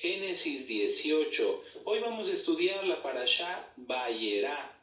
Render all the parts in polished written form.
Génesis 18. Hoy vamos a estudiar la parashá Vayera,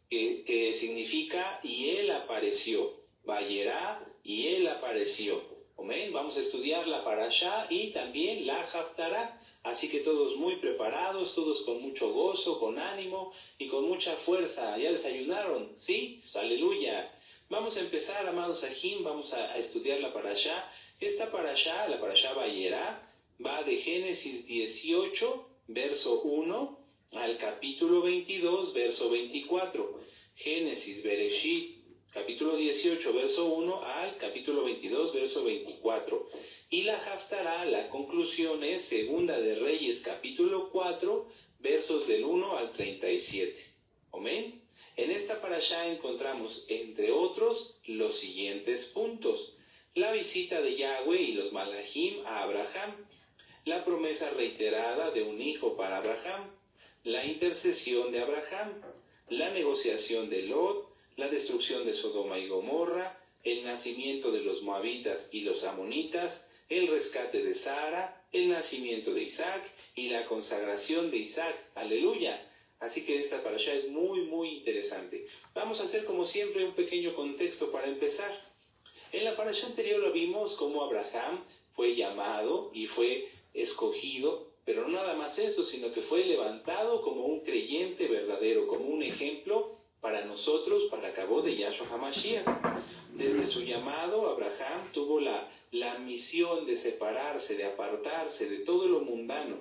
que significa y él apareció. Vayera y él apareció. Amén. Vamos a estudiar la parashá y también la haftará. Así que todos muy preparados, todos con mucho gozo, con ánimo y con mucha fuerza. ¿Ya desayunaron? ¿Sí? Aleluya. Vamos a empezar, amados Ajim, vamos a estudiar la parashá. Esta parashá, la parashá Vayera, va de Génesis 18, verso 1, al capítulo 22, verso 24. Génesis, Bereshit, capítulo 18, verso 1, al capítulo 22, verso 24. Y la haftará, la conclusión es Segunda de Reyes, capítulo 4, versos del 1 al 37. Amén. En esta parashá encontramos, entre otros, los siguientes puntos: la visita de Yahweh y los malajim a Abraham, la promesa reiterada de un hijo para Abraham, la intercesión de Abraham, la negociación de Lot, la destrucción de Sodoma y Gomorra, el nacimiento de los moabitas y los amonitas, el rescate de Sara, el nacimiento de Isaac y la consagración de Isaac. ¡Aleluya! Así que esta parashá es muy interesante. Vamos a hacer como siempre un pequeño contexto para empezar. En la parashá anterior lo vimos cómo Abraham fue llamado y fue escogido, pero no nada más eso, sino que fue levantado como un creyente verdadero, como un ejemplo para nosotros, para Kabod de Yahshua HaMashiach. Desde su llamado, Abraham tuvo la misión de separarse, de apartarse de todo lo mundano.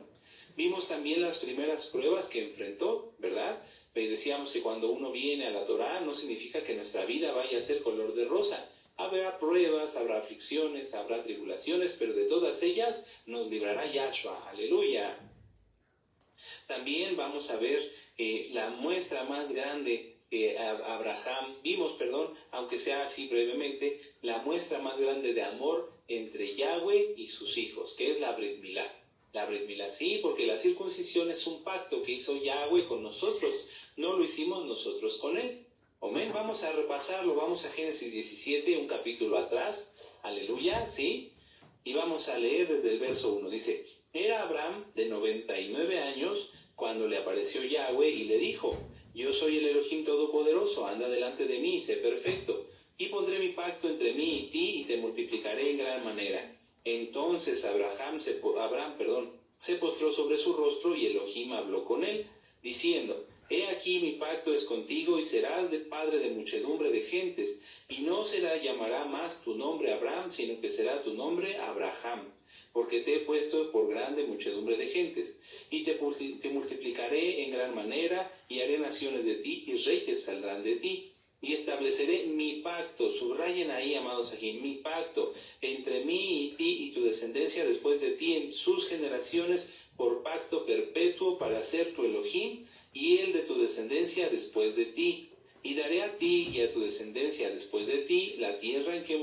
Vimos también las primeras pruebas que enfrentó, ¿verdad? Decíamos que cuando uno viene a la Torá no significa que nuestra vida vaya a ser color de rosa. Habrá pruebas, habrá aflicciones, habrá tribulaciones, pero de todas ellas nos librará Yahshua. ¡Aleluya! También vamos a ver la muestra más grande que aunque sea así brevemente, la muestra más grande de amor entre Yahweh y sus hijos, que es la Brit Milá. La Brit Milá, sí, porque la circuncisión es un pacto que hizo Yahweh con nosotros, no lo hicimos nosotros con él. Amén. Vamos a repasarlo, vamos a Génesis 17, un capítulo atrás, aleluya, ¿sí? Y vamos a leer desde el verso 1, dice: era Abraham de 99 años cuando le apareció Yahweh y le dijo: yo soy el Elohim Todopoderoso, anda delante de mí, sé perfecto, y pondré mi pacto entre mí y ti y te multiplicaré en gran manera. Entonces Abraham se postró sobre su rostro y Elohim habló con él, diciendo: he aquí mi pacto es contigo y serás de padre de muchedumbre de gentes, y no llamará más tu nombre Abraham, sino que será tu nombre Abraham, porque te he puesto por grande muchedumbre de gentes, y te multiplicaré en gran manera, y haré naciones de ti, y reyes saldrán de ti. Y estableceré mi pacto, subrayen ahí, amados aquí, mi pacto, entre mí y ti y tu descendencia después de ti en sus generaciones, por pacto perpetuo para ser tu Elohim, y el de tu descendencia después de ti. Y daré a ti y a tu descendencia después de ti la tierra en que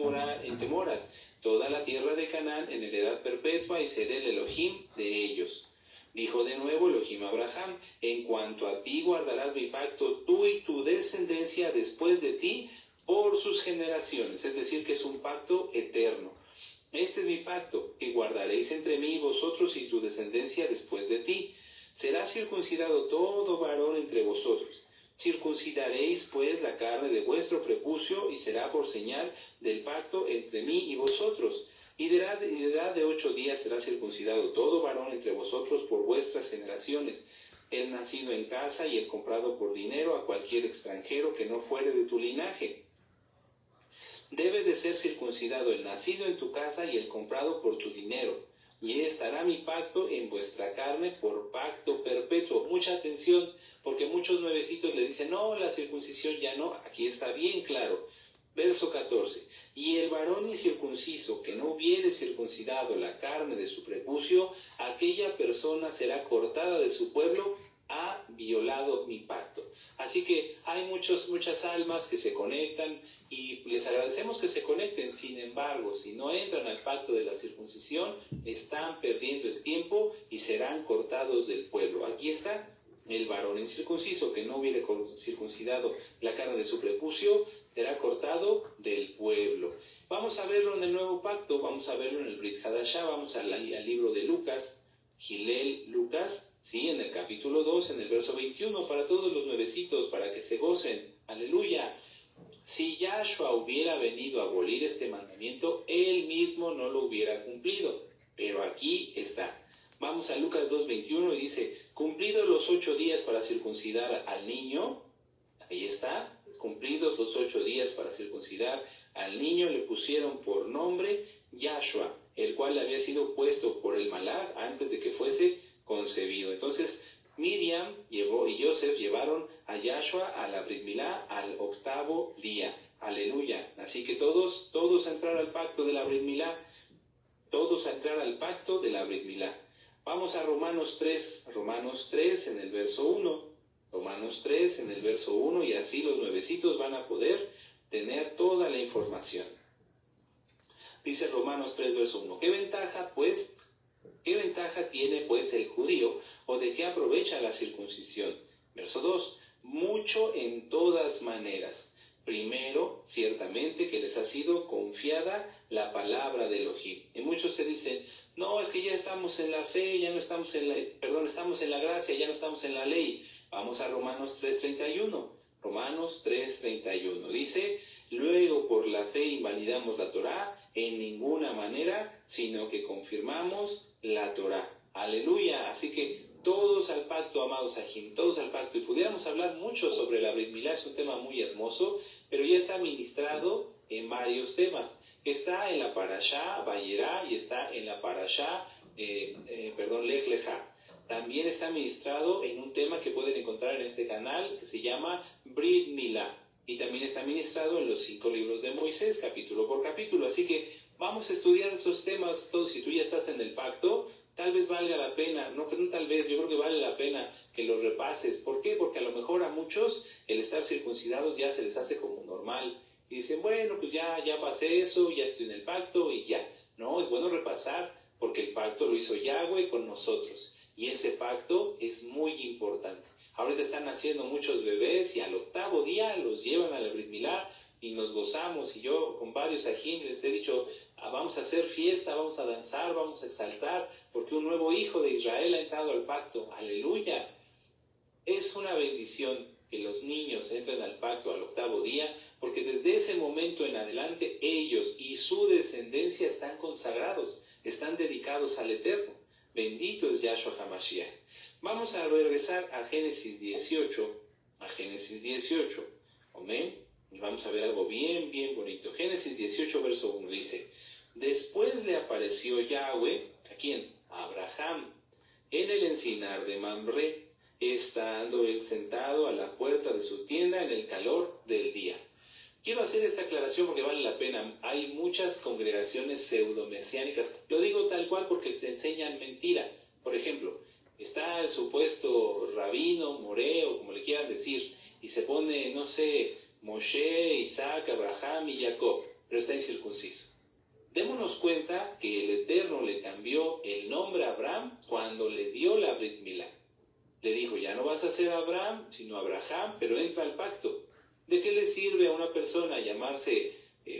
moras, toda la tierra de Canaán en heredad perpetua, y seré el Elohim de ellos. Dijo de nuevo Elohim a Abraham: en cuanto a ti guardarás mi pacto, tú y tu descendencia después de ti, por sus generaciones. Es decir, que es un pacto eterno. Este es mi pacto, que guardaréis entre mí y vosotros y tu descendencia después de ti. Será circuncidado todo varón entre vosotros. Circuncidaréis pues la carne de vuestro prepucio, y será por señal del pacto entre mí y vosotros. Y de edad de 8 días será circuncidado todo varón entre vosotros por vuestras generaciones, el nacido en casa y el comprado por dinero a cualquier extranjero que no fuere de tu linaje. Debe de ser circuncidado el nacido en tu casa y el comprado por tu dinero, y estará mi pacto en vuestra carne por pacto perpetuo. Mucha atención, porque muchos nuevecitos le dicen: no, la circuncisión ya no. Aquí está bien claro. Verso 14. Y el varón incircunciso que no hubiere circuncidado la carne de su prepucio, aquella persona será cortada de su pueblo, ha violado mi pacto. Así que hay muchas almas que se conectan y les agradecemos que se conecten. Sin embargo, si no entran al pacto de la circuncisión, están perdiendo el tiempo y serán cortados del pueblo. Aquí está. El varón incircunciso que no hubiere circuncidado la carne de su prepucio será cortado del pueblo. Vamos a verlo en el Nuevo Pacto, vamos a verlo en el Brit Hadashah, vamos al libro de Lucas, Gilel Lucas, ¿sí? En el capítulo 2, en el verso 21, para todos los nuevecitos, para que se gocen. Aleluya. Si Yahshua hubiera venido a abolir este mandamiento, él mismo no lo hubiera cumplido. Pero aquí está. Vamos a Lucas 2:21 y dice, cumplidos los 8 días para circuncidar al niño, ahí está, cumplidos los 8 días para circuncidar al niño, le pusieron por nombre Yahshua, el cual había sido puesto por el Malaj antes de que fuese concebido. Entonces, Miriam y Joseph llevaron a Yahshua a la Brit Milá al 8º día. Aleluya. Así que todos a entrar al pacto de la Brit Milá. Todos a entrar al pacto de la Brit Milá. Vamos a Romanos 3 en el verso 1. Romanos 3 en el verso 1, y así los nuevecitos van a poder tener toda la información. Dice Romanos 3, verso 1. ¿Qué ventaja tiene pues el judío, o de qué aprovecha la circuncisión? Verso 2. Mucho en todas maneras. Primero, ciertamente que les ha sido confiada la palabra de Elohim. Y muchos se dicen, no, es que ya estamos en la fe, ya no estamos estamos en la gracia, ya no estamos en la ley. Vamos a Romanos 3:31. Romanos 3:31. Dice, luego por la fe invalidamos la Torá en ninguna manera, sino que confirmamos la Torá. Aleluya. Así que todos al pacto, amados Ajim, todos al pacto. Y pudiéramos hablar mucho sobre la Brit Milá, es un tema muy hermoso, pero ya está ministrado en varios temas. Está en la Parashá Vayera y está en la Parashá Lech Lejá. También está ministrado en un tema que pueden encontrar en este canal que se llama Brit Milá. Y también está ministrado en los 5 libros de Moisés, capítulo por capítulo. Así que vamos a estudiar esos temas todos. Si tú ya estás en el pacto, tal vez valga la pena, no tal vez, yo creo que vale la pena que los repases. ¿Por qué? Porque a lo mejor a muchos el estar circuncidados ya se les hace como normal. Y dicen, bueno, pues ya pasé eso, ya estoy en el pacto y ya. No, es bueno repasar porque el pacto lo hizo Yahweh con nosotros. Y ese pacto es muy importante. Ahorita están naciendo muchos bebés y al 8º día los llevan a la Brit Milá y nos gozamos. Y yo con varios Ajim les he dicho, vamos a hacer fiesta, vamos a danzar, vamos a exaltar, porque un nuevo hijo de Israel ha entrado al pacto. ¡Aleluya! Es una bendición que los niños entren al pacto al 8º día, porque desde ese momento en adelante ellos y su descendencia están consagrados, están dedicados al Eterno. Bendito es Yahshua HaMashiach. Vamos a regresar a Génesis 18, amén, y vamos a ver algo bien bonito. Génesis 18, verso 1 dice, después le apareció Yahweh, ¿a quién? A Abraham, en el encinar de Mamre, estando él sentado a la puerta de su tienda en el calor del día. Quiero hacer esta aclaración porque vale la pena. Hay muchas congregaciones pseudomesiánicas. Lo digo tal cual porque se enseñan mentira. Por ejemplo, está el supuesto rabino, moreo, como le quieran decir, y se pone, no sé, Moshe, Isaac, Abraham y Jacob, pero está incircunciso. Démonos cuenta que el Eterno le cambió el nombre a Abraham cuando le dio la Brit Milá. Le dijo, ya no vas a ser Abraham, sino Abraham, pero entra al pacto. ¿De qué le sirve a una persona llamarse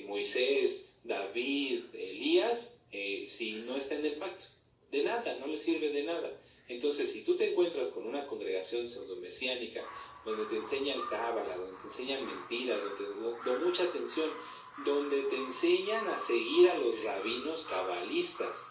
Moisés, David, Elías, si no está en el pacto? De nada, no le sirve de nada. Entonces, si tú te encuentras con una congregación pseudomesiánica, donde te enseñan cábala, donde te enseñan mentiras, donde te mucha atención, donde te enseñan a seguir a los rabinos cabalistas,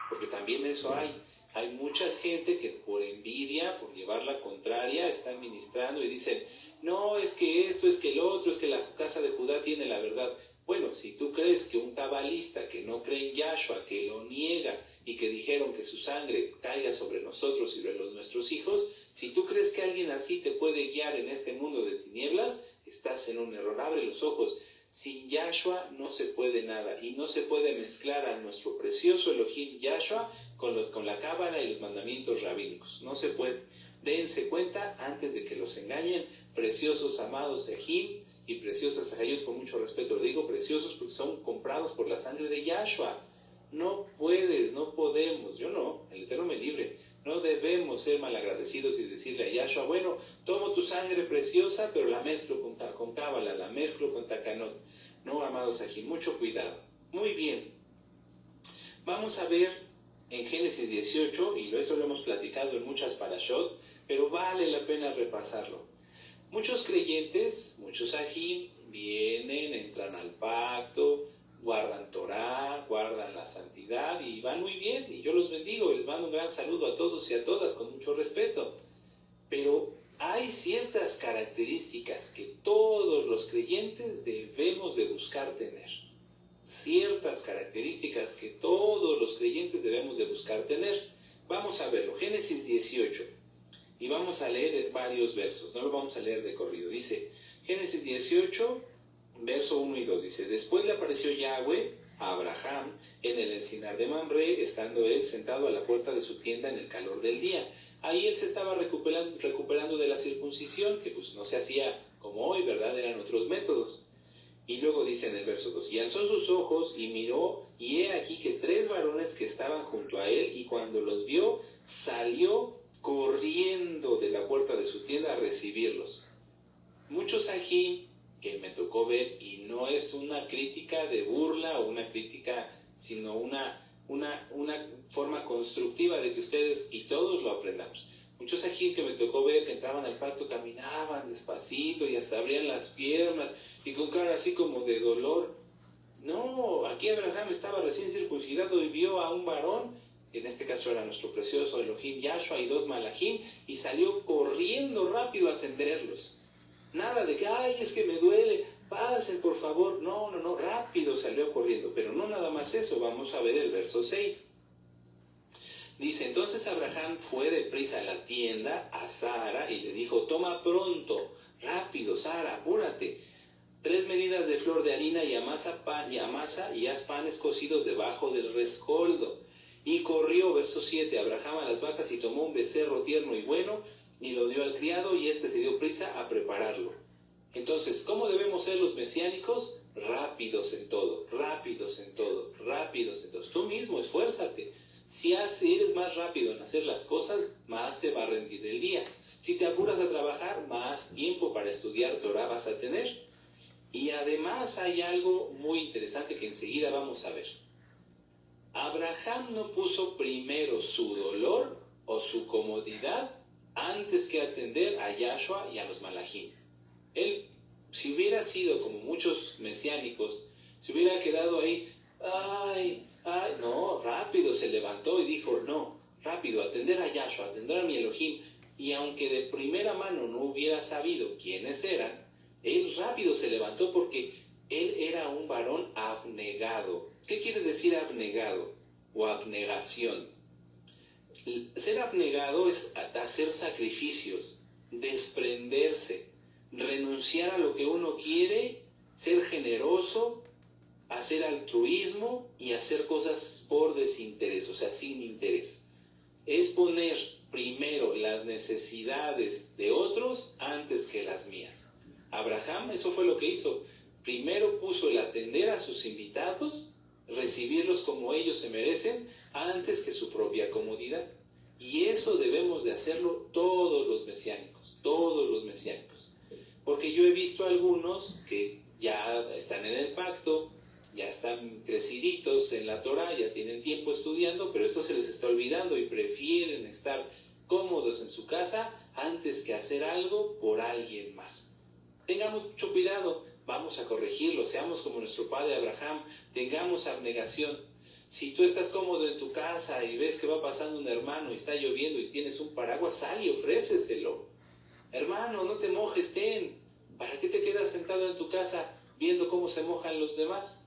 porque también eso hay. Hay mucha gente que por envidia, por llevar la contraria, están ministrando y dicen, no, es que esto, es que el otro, es que la casa de Judá tiene la verdad. Bueno, si tú crees que un cabalista que no cree en Yahshua, que lo niega y que dijeron que su sangre caiga sobre nosotros y sobre nuestros hijos, si tú crees que alguien así te puede guiar en este mundo de tinieblas, estás en un error. Abre los ojos. Sin Yahshua no se puede nada y no se puede mezclar a nuestro precioso Elohim Yahshua con la cábala y los mandamientos rabínicos. No se puede. Dense cuenta antes de que los engañen, preciosos amados Ejim y preciosas Ajayot, con mucho respeto lo digo, preciosos porque son comprados por la sangre de Yahshua. No puedes, no podemos, yo no, el Eterno me libre, no debemos ser malagradecidos y decirle a Yahshua, bueno, tomo tu sangre preciosa, pero la mezclo con cábala, la mezclo con takanot. No, amados aquí, mucho cuidado. Muy bien. Vamos a ver en Génesis 18, y esto lo hemos platicado en muchas parashot, pero vale la pena repasarlo. Muchos creyentes, muchos ajim, vienen, entran al pacto, guardan Torah, guardan la santidad y van muy bien, y yo los bendigo, les mando un gran saludo a todos y a todas con mucho respeto. Pero hay ciertas características que todos los creyentes debemos de buscar tener. Ciertas características que todos los creyentes debemos de buscar tener. Vamos a verlo, Génesis 18, y vamos a leer varios versos, no lo vamos a leer de corrido. Dice, Génesis 18, verso 1 y 2, dice, después le apareció Yahweh a Abraham en el encinar de Mamre, estando él sentado a la puerta de su tienda en el calor del día. Ahí él se estaba recuperando de la circuncisión, que pues no se hacía como hoy, ¿verdad? Eran otros métodos. Y luego dice en el verso 2, y alzó sus ojos y miró, y he aquí que 3 varones que estaban junto a él, y cuando los vio, salió corriendo de la puerta de su tienda a recibirlos. Muchos aquí que me tocó ver, y no es una crítica de burla o una crítica, sino una forma constructiva de que ustedes y todos lo aprendamos. Muchos aquí que me tocó ver que entraban al pacto, caminaban despacito y hasta abrían las piernas y con cara así como de dolor. No, aquí Abraham estaba recién circuncidado y vio a un varón, en este caso era nuestro precioso Elohim Yahshua y 2 malajim, y salió corriendo rápido a atenderlos. Nada de que, ay, es que me duele, pasen por favor. No, rápido salió corriendo. Pero no nada más eso, vamos a ver el verso 6. Dice, entonces Abraham fue deprisa a la tienda a Sara y le dijo, toma pronto, rápido Sara, apúrate, 3 medidas de flor de harina y amasa y haz panes cocidos debajo del rescoldo. Y corrió, verso 7, Abraham a las vacas y tomó un becerro tierno y bueno y lo dio al criado y éste se dio prisa a prepararlo. Entonces, ¿cómo debemos ser los mesiánicos? Rápidos en todo, rápidos en todo, rápidos en todo. Tú mismo, esfuérzate. Si eres más rápido en hacer las cosas, más te va a rendir el día. Si te apuras a trabajar, más tiempo para estudiar Torah vas a tener. Y además hay algo muy interesante que enseguida vamos a ver. Abraham no puso primero su dolor o su comodidad antes que atender a Yahshua y a los malajim. Él, si hubiera sido como muchos mesiánicos, se hubiera quedado ahí, no, rápido se levantó y dijo, no, rápido, atender a Yahshua, atender a mi Elohim. Y aunque de primera mano no hubiera sabido quiénes eran, él rápido se levantó porque él era un varón abnegado. ¿Qué quiere decir abnegado o abnegación? Ser abnegado es hacer sacrificios, desprenderse, renunciar a lo que uno quiere, ser generoso, hacer altruismo y hacer cosas por desinterés, o sea, sin interés. Es poner primero las necesidades de otros antes que las mías. Abraham, eso fue lo que hizo. Primero puso el atender a sus invitados, recibirlos como ellos se merecen, antes que su propia comodidad. Y eso debemos de hacerlo todos los mesiánicos, todos los mesiánicos. Porque yo he visto algunos que ya están en el pacto, ya están creciditos en la Torah, ya tienen tiempo estudiando, pero esto se les está olvidando y prefieren estar cómodos en su casa antes que hacer algo por alguien más. Tengamos mucho cuidado, vamos a corregirlo, seamos como nuestro padre Abraham, tengamos abnegación. Si tú estás cómodo en tu casa y ves que va pasando un hermano y está lloviendo y tienes un paraguas, sal y ofréceselo. Hermano, no te mojes, ten. ¿Para qué te quedas sentado en tu casa viendo cómo se mojan los demás?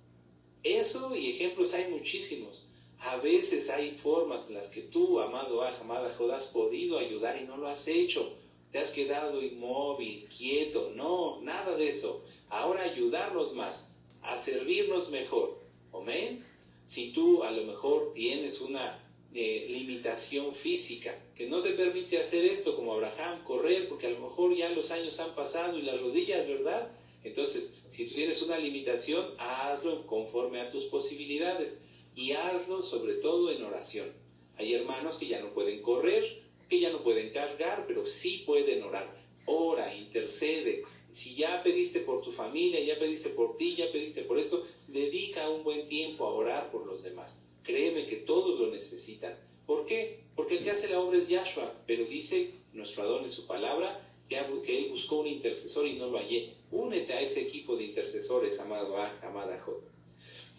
Eso y ejemplos hay muchísimos. A veces hay formas en las que tú, amado amada Jodá, has podido ayudar y no lo has hecho. Te has quedado inmóvil, quieto. No, nada de eso. Ahora ayudarnos más, a servirnos mejor. ¿Amén? Si tú a lo mejor tienes una limitación física que no te permite hacer esto como Abraham, correr, porque a lo mejor ya los años han pasado y las rodillas, ¿verdad? Entonces, si tú tienes una limitación, hazlo conforme a tus posibilidades y hazlo sobre todo en oración. Hay hermanos que ya no pueden correr, que ya no pueden cargar, pero sí pueden orar. Ora, intercede. Si ya pediste por tu familia, ya pediste por ti, ya pediste por esto, dedica un buen tiempo a orar por los demás. Créeme que todos lo necesitan. ¿Por qué? Porque el que hace la obra es Yahshua, pero dice nuestro Adón en su palabra que él buscó un intercesor y no lo hallé. Únete a ese equipo de intercesores, amado amada Jod.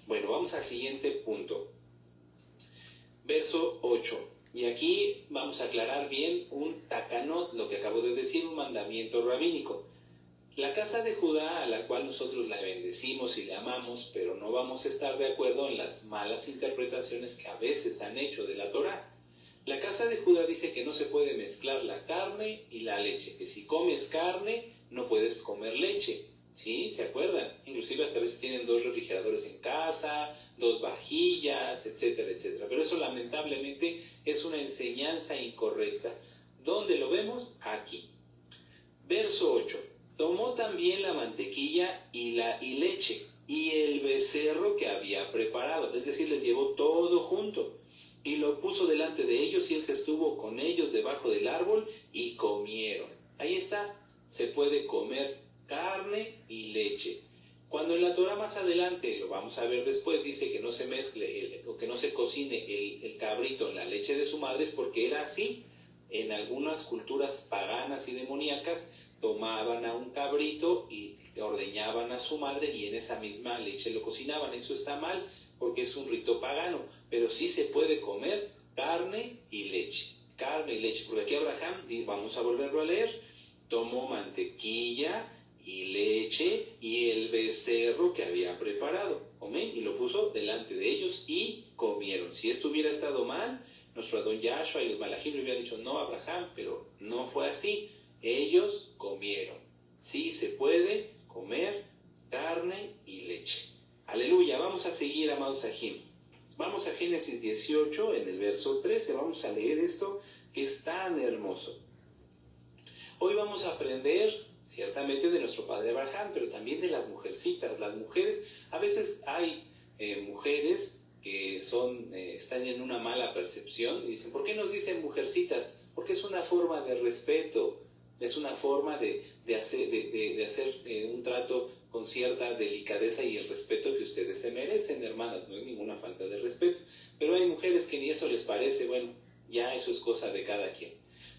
Bueno, vamos al siguiente punto. Verso 8. Y aquí vamos a aclarar bien un takanot, lo que acabo de decir, un mandamiento rabínico. La casa de Judá, a la cual nosotros la bendecimos y la amamos, pero no vamos a estar de acuerdo en las malas interpretaciones que a veces han hecho de la Torá. La casa de Judá dice que no se puede mezclar la carne y la leche, que si comes carne no puedes comer leche. ¿Sí? ¿Se acuerdan? Inclusive hasta a veces tienen 2 refrigeradores en casa, 2 vajillas, etcétera, etcétera. Pero eso lamentablemente es una enseñanza incorrecta. ¿Dónde lo vemos? Aquí. Verso 8. Tomó también la mantequilla y leche y el becerro que había preparado. Es decir, les llevó todo junto. Y lo puso delante de ellos y él se estuvo con ellos debajo del árbol y comieron. Ahí está. Se puede comer carne y leche. Cuando en la Torah más adelante, lo vamos a ver después, dice que no se mezcle o que no se cocine el cabrito en la leche de su madre, es porque era así. En algunas culturas paganas y demoníacas tomaban a un cabrito y ordeñaban a su madre y en esa misma leche lo cocinaban. Eso está mal porque es un rito pagano, pero sí se puede comer carne y leche. Carne y leche, porque aquí Abraham, vamos a volverlo a leer, tomó mantequilla y leche y el becerro que había preparado, amén, y lo puso delante de ellos y comieron. Si esto hubiera estado mal, nuestro Adón Yahshua y los malajim le hubieran dicho no a Abraham, pero no fue así. Ellos comieron. Sí se puede comer carne y leche. Aleluya. Vamos a seguir, amados ajim. Vamos a Génesis 18, en el verso 13. Vamos a leer esto que es tan hermoso. Hoy vamos a aprender ciertamente de nuestro padre Abraham, pero también de las mujercitas. Las mujeres, a veces hay mujeres que están en una mala percepción y dicen, ¿por qué nos dicen mujercitas? Porque es una forma de respeto, es una forma de hacer un trato con cierta delicadeza y el respeto que ustedes se merecen, hermanas. No es ninguna falta de respeto, pero hay mujeres que ni eso les parece. Bueno, ya eso es cosa de cada quien.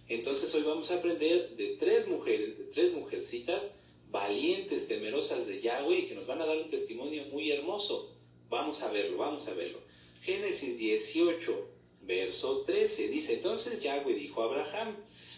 Entonces hoy vamos a aprender de 3 mujeres, de 3 mujercitas valientes, temerosas de Yahweh y que nos van a dar un testimonio muy hermoso. Vamos a verlo, vamos a verlo. Génesis 18, verso 13, dice, entonces Yahweh dijo a Abraham,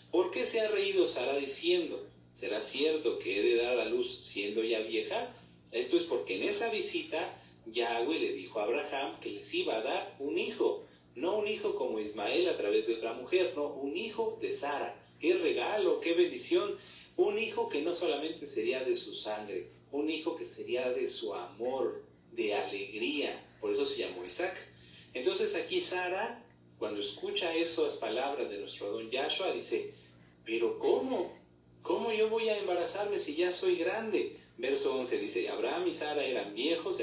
¿por qué se ha reído Sara diciendo, ¿será cierto que he de dar a luz siendo ya vieja? Esto es porque en esa visita Yahweh le dijo a Abraham que les iba a dar un hijo. No un hijo como Ismael a través de otra mujer, no, un hijo de Sara. ¡Qué regalo, qué bendición! Un hijo que no solamente sería de su sangre, un hijo que sería de su amor, de alegría. Por eso se llamó Isaac. Entonces aquí Sara, cuando escucha esas palabras de nuestro Adón Yahshua, dice, ¿pero cómo? ¿Cómo yo voy a embarazarme si ya soy grande? Verso 11 dice, Abraham y Sara eran viejos,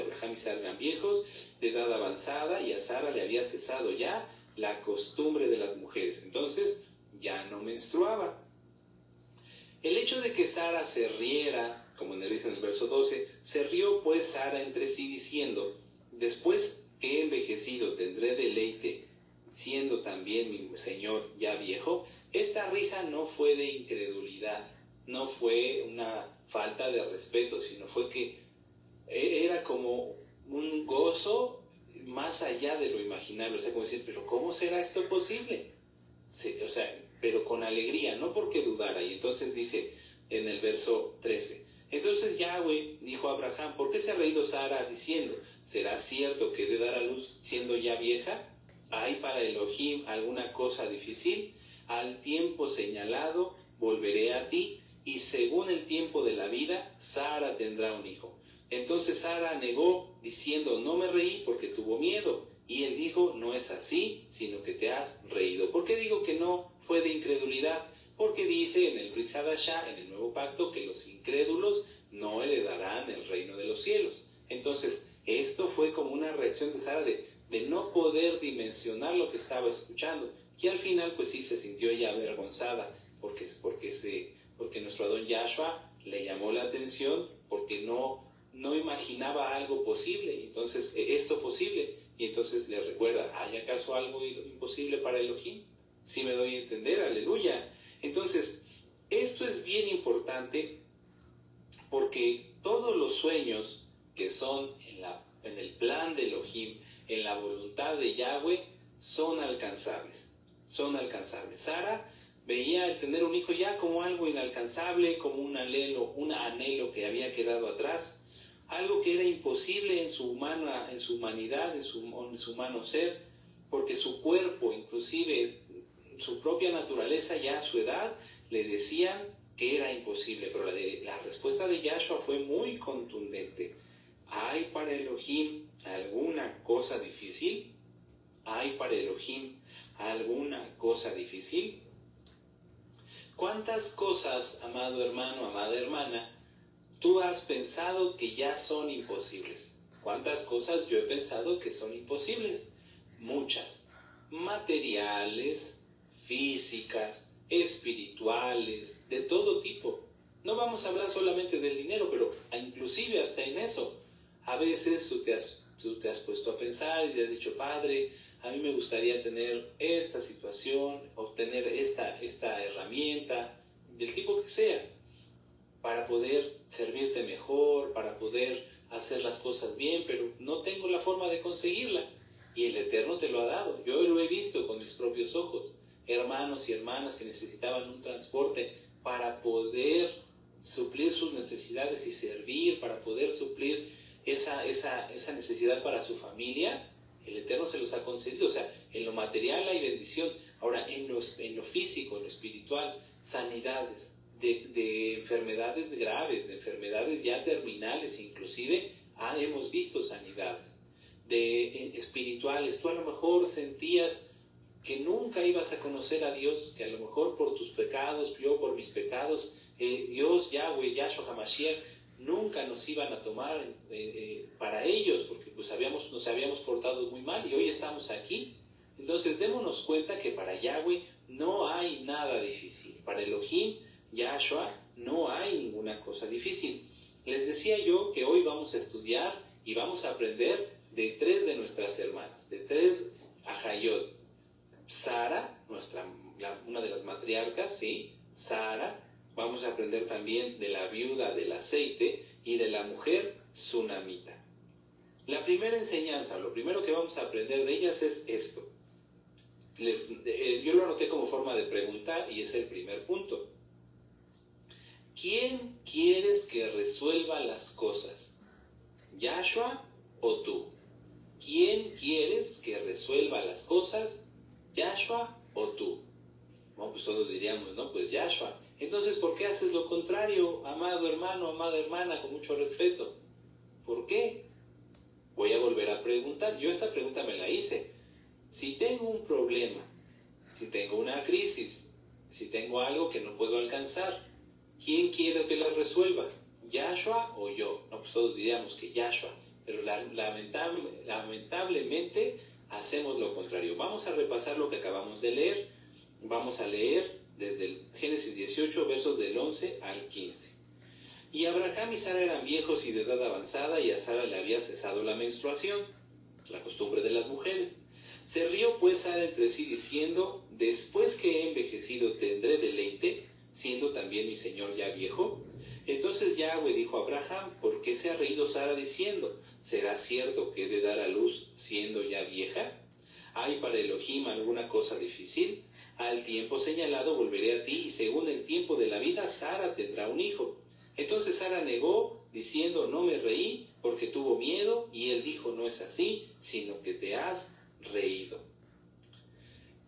de edad avanzada, y a Sara le había cesado ya la costumbre de las mujeres. Entonces ya no menstruaba. El hecho de que Sara se riera, como dice en el verso 12, se rió pues Sara entre sí diciendo, después que he envejecido tendré deleite, siendo también mi señor ya viejo. Esta risa no fue de incredulidad, no fue una falta de respeto, sino fue que era como un gozo más allá de lo imaginable. O sea, como decir, ¿pero cómo será esto posible? O sea, pero con alegría, no porque dudara. Y entonces dice en el verso 13, entonces Yahweh dijo a Abraham, ¿por qué se ha reído Sara diciendo, ¿será cierto que he de dar a luz siendo ya vieja? ¿Hay para Elohim alguna cosa difícil? Al tiempo señalado volveré a ti, y según el tiempo de la vida, Sara tendrá un hijo. Entonces Sara negó, diciendo, no me reí porque tuvo miedo. Y él dijo, no es así, sino que te has reído. ¿Por qué digo que no fue de incredulidad? Porque dice en el Brit Hadashah, en el nuevo pacto, que los incrédulos no heredarán el reino de los cielos. Entonces, esto fue como una reacción de Sara de, de no poder dimensionar lo que estaba escuchando. Y al final pues sí se sintió ella avergonzada porque nuestro Adón Yahshua le llamó la atención porque no imaginaba algo posible. Entonces, esto posible. Y entonces le recuerda, ¿hay acaso algo imposible para Elohim? Sí me doy a entender, aleluya. Entonces, esto es bien importante porque todos los sueños que son en el plan de Elohim, en la voluntad de Yahweh, son alcanzables. Son alcanzables. Sara veía el tener un hijo ya como algo inalcanzable, como un anhelo que había quedado atrás, algo que era imposible en su humanidad, en su humano ser, porque su cuerpo, inclusive su propia naturaleza, ya a su edad, le decían que era imposible. Pero la respuesta de Yahshua fue muy contundente. ¿Hay para Elohim alguna cosa difícil? ¿Hay para Elohim alguna cosa difícil? ¿Cuántas cosas, amado hermano, amada hermana, tú has pensado que ya son imposibles? ¿Cuántas cosas yo he pensado que son imposibles? Muchas. Materiales, físicas, espirituales, de todo tipo. No vamos a hablar solamente del dinero, pero inclusive hasta en eso. A veces tú te has puesto a pensar y te has dicho, Padre, a mí me gustaría tener esta situación, obtener esta herramienta, del tipo que sea, para poder servirte mejor, para poder hacer las cosas bien, pero no tengo la forma de conseguirla. Y el Eterno te lo ha dado. Yo lo he visto con mis propios ojos. Hermanos y hermanas que necesitaban un transporte para poder suplir sus necesidades y servir, para poder suplir esa necesidad para su familia. El Eterno se los ha concedido. O sea, en lo material hay bendición. Ahora, en lo físico, en lo espiritual, sanidades de enfermedades graves, de enfermedades ya terminales, inclusive hemos visto sanidades espirituales. Tú a lo mejor sentías que nunca ibas a conocer a Dios, que a lo mejor por tus pecados, yo por mis pecados, Dios, Yahweh, Yahshua HaMashiach, nunca nos iban a tomar para ellos, porque pues nos habíamos portado muy mal y hoy estamos aquí. Entonces démonos cuenta que para Yahweh no hay nada difícil. Para Elohim, Yahshua, no hay ninguna cosa difícil. Les decía yo que hoy vamos a estudiar y vamos a aprender de 3 de nuestras hermanas, de 3 Ajayot. Sara, una de las matriarcas, ¿sí? Sara. Vamos a aprender también de la viuda del aceite y de la mujer sunamita. La primera enseñanza, lo primero que vamos a aprender de ellas es esto. Yo lo anoté como forma de pregunta y es el primer punto. ¿Quién quieres que resuelva las cosas? ¿Yahshua o tú? ¿Quién quieres que resuelva las cosas? ¿Yahshua o tú? Bueno, pues todos diríamos, ¿no? Pues Yahshua. Entonces, ¿por qué haces lo contrario, amado hermano, amada hermana, con mucho respeto? ¿Por qué? Voy a volver a preguntar. Yo esta pregunta me la hice. Si tengo un problema, si tengo una crisis, si tengo algo que no puedo alcanzar, ¿quién quiere que la resuelva? ¿Yahshua o yo? No, pues todos diríamos que Yahshua. Pero lamentablemente hacemos lo contrario. Vamos a repasar lo que acabamos de leer. Vamos a leer desde el Génesis 18, versos del 11 al 15. Y Abraham y Sara eran viejos y de edad avanzada, y a Sara le había cesado la menstruación, la costumbre de las mujeres. Se rió pues Sara entre sí diciendo, después que he envejecido tendré deleite, siendo también mi señor ya viejo. Entonces Yahweh dijo a Abraham, ¿por qué se ha reído Sara diciendo, ¿será cierto que he de dar a luz siendo ya vieja? ¿Hay para Elohim alguna cosa difícil? Al tiempo señalado volveré a ti, y según el tiempo de la vida Sara tendrá un hijo. Entonces Sara negó, diciendo, no me reí, porque tuvo miedo, y él dijo, no es así, sino que te has reído.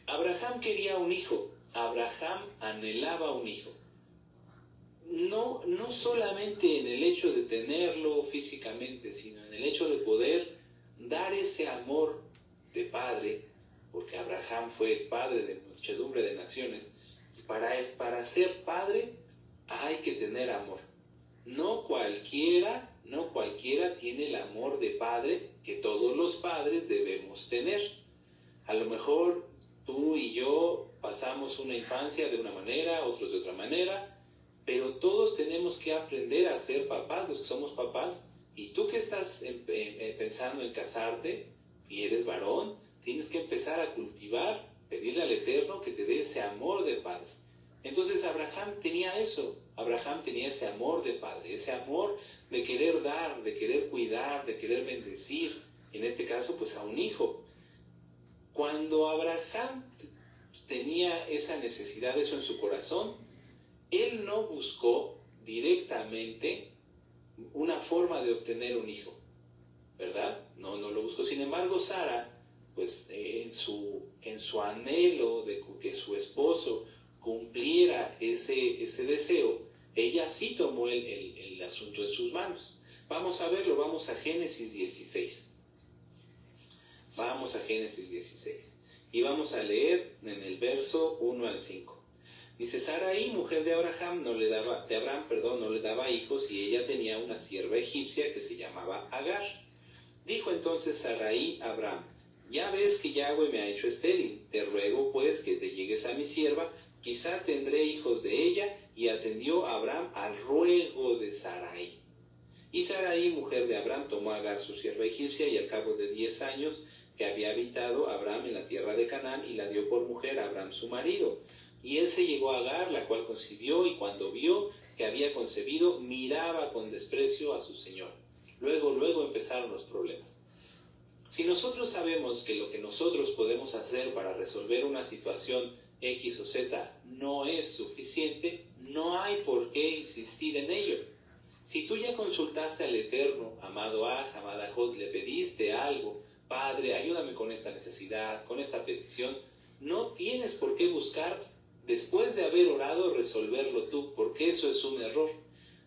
Abraham quería un hijo, Abraham anhelaba un hijo. No solamente en el hecho de tenerlo físicamente, sino en el hecho de poder dar ese amor de padre, porque Abraham fue el padre de muchedumbre de naciones. Para ser padre hay que tener amor. No cualquiera no cualquiera tiene el amor de padre que todos los padres debemos tener. A lo mejor tú y yo pasamos una infancia de una manera, otros de otra manera, pero todos tenemos que aprender a ser papás, los que somos papás. Y tú que estás pensando en casarte y eres varón, tienes que empezar a cultivar, pedirle al Eterno que te dé ese amor de padre. Entonces Abraham tenía eso, Abraham tenía ese amor de padre, ese amor de querer dar, de querer cuidar, de querer bendecir, en este caso pues a un hijo. Cuando Abraham tenía esa necesidad, eso en su corazón, él no buscó directamente una forma de obtener un hijo, ¿verdad? No lo buscó. Sin embargo, Sara, pues en su anhelo de que su esposo cumpliera ese deseo, ella sí tomó el asunto en sus manos. Vamos a verlo, vamos a Génesis 16. Vamos a Génesis 16. Y vamos a leer en el verso 1 al 5. Dice, Sarai, mujer de Abraham, no le daba hijos, y ella tenía una sierva egipcia que se llamaba Agar. Dijo entonces Sarai a Abraham, ya ves que Yahweh me ha hecho estéril, te ruego pues que te llegues a mi sierva, quizá tendré hijos de ella. Y atendió Abraham al ruego de Sarai. Y Sarai, mujer de Abraham, tomó a Agar su sierva egipcia, y al cabo de 10 años que había habitado Abraham en la tierra de Canaán, y la dio por mujer a Abraham su marido. Y él se llegó a Agar, la cual concibió, y cuando vio que había concebido, miraba con desprecio a su señor. Luego empezaron los problemas. Si nosotros sabemos que lo que nosotros podemos hacer para resolver una situación X o Z no es suficiente, no hay por qué insistir en ello. Si tú ya consultaste al Eterno, amado Aj, amada Jod, le pediste algo, Padre, ayúdame con esta necesidad, con esta petición, no tienes por qué buscar, después de haber orado, resolverlo tú, porque eso es un error.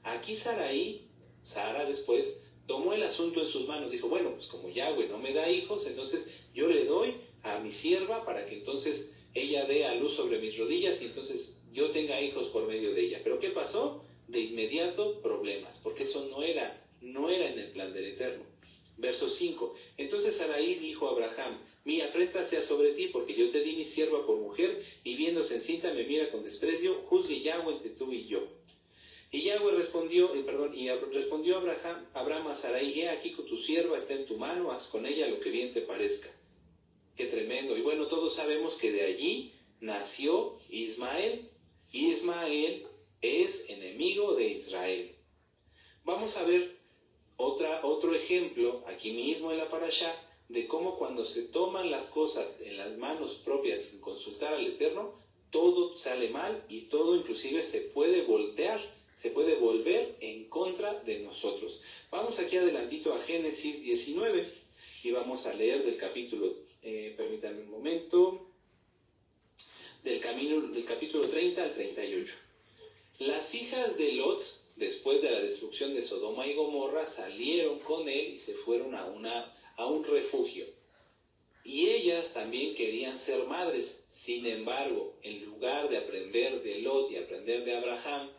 Aquí Sara después, tomó el asunto en sus manos, dijo, bueno, pues como Yahweh no me da hijos, entonces yo le doy a mi sierva para que entonces ella dé a luz sobre mis rodillas y entonces yo tenga hijos por medio de ella. ¿Pero qué pasó? De inmediato problemas, porque eso no era en el plan del Eterno. Verso 5. Entonces Sarai dijo a Abraham, mi afrenta sea sobre ti, porque yo te di mi sierva por mujer, y viéndose encinta me mira con desprecio, juzgue Yahweh entre tú y yo. Y Yahweh respondió Abraham a Sarai, he aquí que tu sierva está en tu mano, haz con ella lo que bien te parezca. Qué tremendo. Y bueno, todos sabemos que de allí nació Ismael. Ismael es enemigo de Israel. Vamos a ver otro ejemplo, aquí mismo en la Parashá, de cómo cuando se toman las cosas en las manos propias sin consultar al Eterno, todo sale mal y todo inclusive se puede volver en contra de nosotros. Vamos aquí adelantito a Génesis 19 y vamos a leer del capítulo, permítanme un momento, del capítulo 30 al 38. Las hijas de Lot, después de la destrucción de Sodoma y Gomorra, salieron con él y se fueron a un refugio. Y ellas también querían ser madres. Sin embargo, en lugar de aprender de Lot y aprender de Abraham,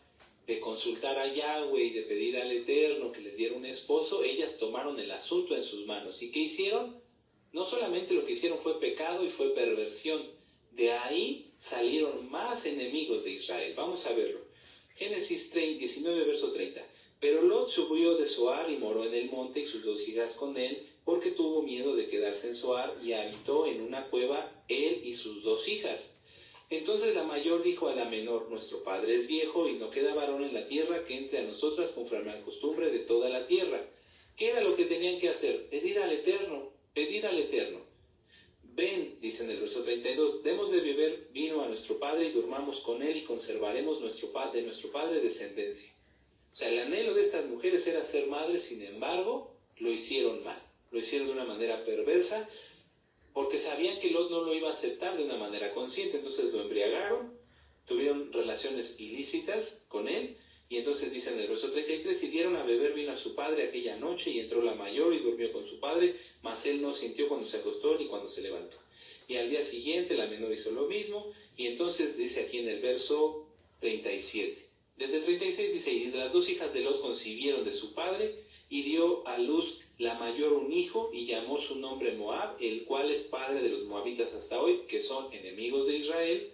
de consultar a Yahweh y de pedir al Eterno que les diera un esposo, ellas tomaron el asunto en sus manos. ¿Y qué hicieron? No solamente lo que hicieron fue pecado y fue perversión. De ahí salieron más enemigos de Israel. Vamos a verlo. Génesis 19, verso 30. Pero Lot subió de Zoar y moró en el monte y sus 2 hijas con él, porque tuvo miedo de quedarse en Zoar, y habitó en una cueva él y sus 2 hijas. Entonces la mayor dijo a la menor, nuestro padre es viejo y no queda varón en la tierra que entre a nosotras conforme a la costumbre de toda la tierra. ¿Qué era lo que tenían que hacer? Pedir al Eterno. Ven, dice en el verso 32, demos de beber vino a nuestro padre y durmamos con él y conservaremos de nuestro padre descendencia. O sea, el anhelo de estas mujeres era ser madres, sin embargo, lo hicieron mal. Lo hicieron de una manera perversa, porque sabían que Lot no lo iba a aceptar de una manera consciente. Entonces lo embriagaron, tuvieron relaciones ilícitas con él, y entonces dice en el verso 33, y dieron a beber vino a su padre aquella noche, y entró la mayor y durmió con su padre, mas él no sintió cuando se acostó ni cuando se levantó. Y al día siguiente la menor hizo lo mismo, y entonces dice aquí en el verso 37. Desde el 36 dice, y las 2 hijas de Lot concibieron de su padre, y dio a luz la mayor un hijo y llamó su nombre Moab, el cual es padre de los moabitas hasta hoy, que son enemigos de Israel.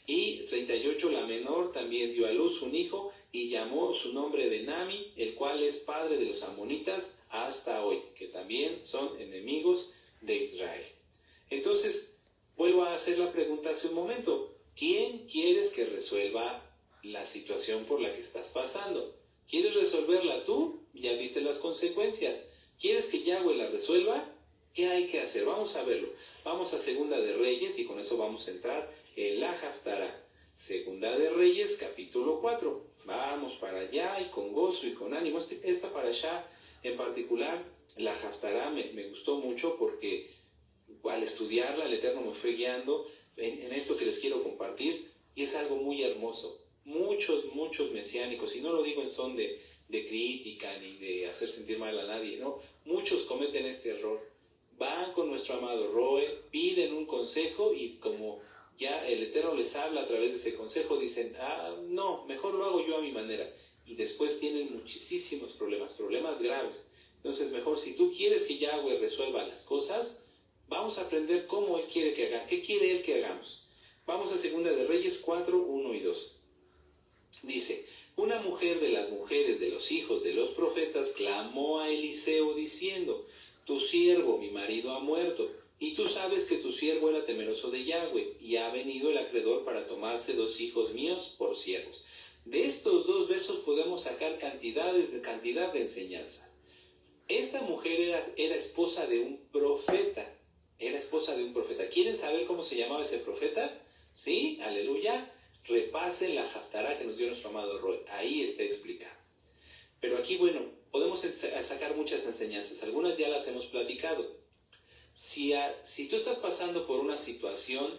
Y 38, la menor también dio a luz un hijo y llamó su nombre Ben-Ammi, el cual es padre de los amonitas hasta hoy, que también son enemigos de Israel. Entonces, vuelvo a hacer la pregunta hace un momento. ¿Quién quieres que resuelva la situación por la que estás pasando? ¿Quieres resolverla tú? Ya viste las consecuencias. ¿Quieres que Yahweh la resuelva? ¿Qué hay que hacer? Vamos a verlo. Vamos a Segunda de Reyes y con eso vamos a entrar en la Haftará. Segunda de Reyes, capítulo 4. Vamos para allá y con gozo y con ánimo. Esta para allá en particular, la Haftará me gustó mucho porque al estudiarla el Eterno me fue guiando en esto que les quiero compartir y es algo muy hermoso. Muchos mesiánicos, y no lo digo en son de crítica ni de hacer sentir mal a nadie, no, muchos cometen este error. Van con nuestro amado Roe, piden un consejo y como ya el Eterno les habla a través de ese consejo, dicen, no, mejor lo hago yo a mi manera. Y después tienen muchísimos problemas graves. Entonces mejor, si tú quieres que Yahweh resuelva las cosas, vamos a aprender cómo Él quiere que hagamos. ¿Qué quiere Él que hagamos? Vamos a Segunda de Reyes 4, 1 y 2. Dice, una mujer de las mujeres de los hijos de los profetas clamó a Eliseo diciendo, tu siervo, mi marido, ha muerto, y tú sabes que tu siervo era temeroso de Yahweh, y ha venido el acreedor para tomarse 2 hijos míos por siervos. De estos 2 versos podemos sacar cantidad de enseñanzas. Esta mujer era esposa de un profeta. ¿Quieren saber cómo se llamaba ese profeta? ¿Sí? Aleluya. Repasen la Haftará que nos dio nuestro amado Roy. Ahí está explicado. Pero aquí, bueno, podemos sacar muchas enseñanzas. Algunas ya las hemos platicado. Si tú estás pasando por una situación,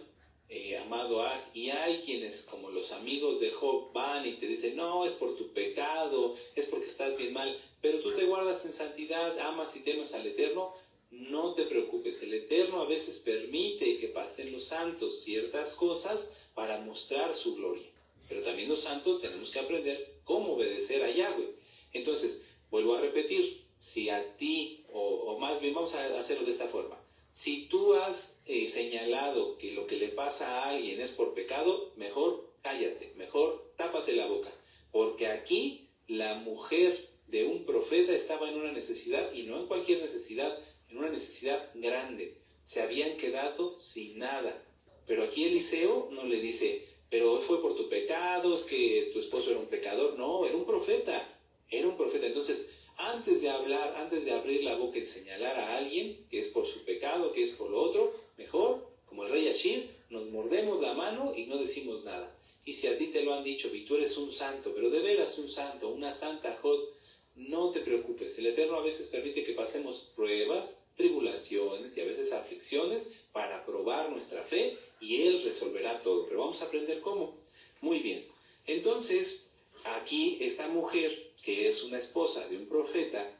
amado Aj, y hay quienes, como los amigos de Job, van y te dicen, no, es por tu pecado, es porque estás bien mal, pero tú te guardas en santidad, amas y temes al Eterno, no te preocupes. El Eterno a veces permite que pasen los santos ciertas cosas para mostrar su gloria. Pero también los santos tenemos que aprender cómo obedecer a Yahweh. Entonces, vuelvo a repetir, si a ti, o más bien vamos a hacerlo de esta forma, si tú has señalado que lo que le pasa a alguien es por pecado, mejor cállate, mejor tápate la boca. Porque aquí la mujer de un profeta estaba en una necesidad, y no en cualquier necesidad, en una necesidad grande. Se habían quedado sin nada. Pero aquí Eliseo no le dice, pero fue por tu pecado, es que tu esposo era un pecador. No, era un profeta. Entonces, antes de hablar, antes de abrir la boca y señalar a alguien que es por su pecado, que es por lo otro, mejor, como el rey Ashir, nos mordemos la mano y no decimos nada. Y si a ti te lo han dicho, y tú eres un santo, pero de veras un santo, una santa Jod, no te preocupes. El Eterno a veces permite que pasemos pruebas, tribulaciones y a veces aflicciones para probar nuestra fe y Él resolverá todo. Pero vamos a aprender cómo. Muy bien. Entonces, aquí esta mujer, que es una esposa de un profeta,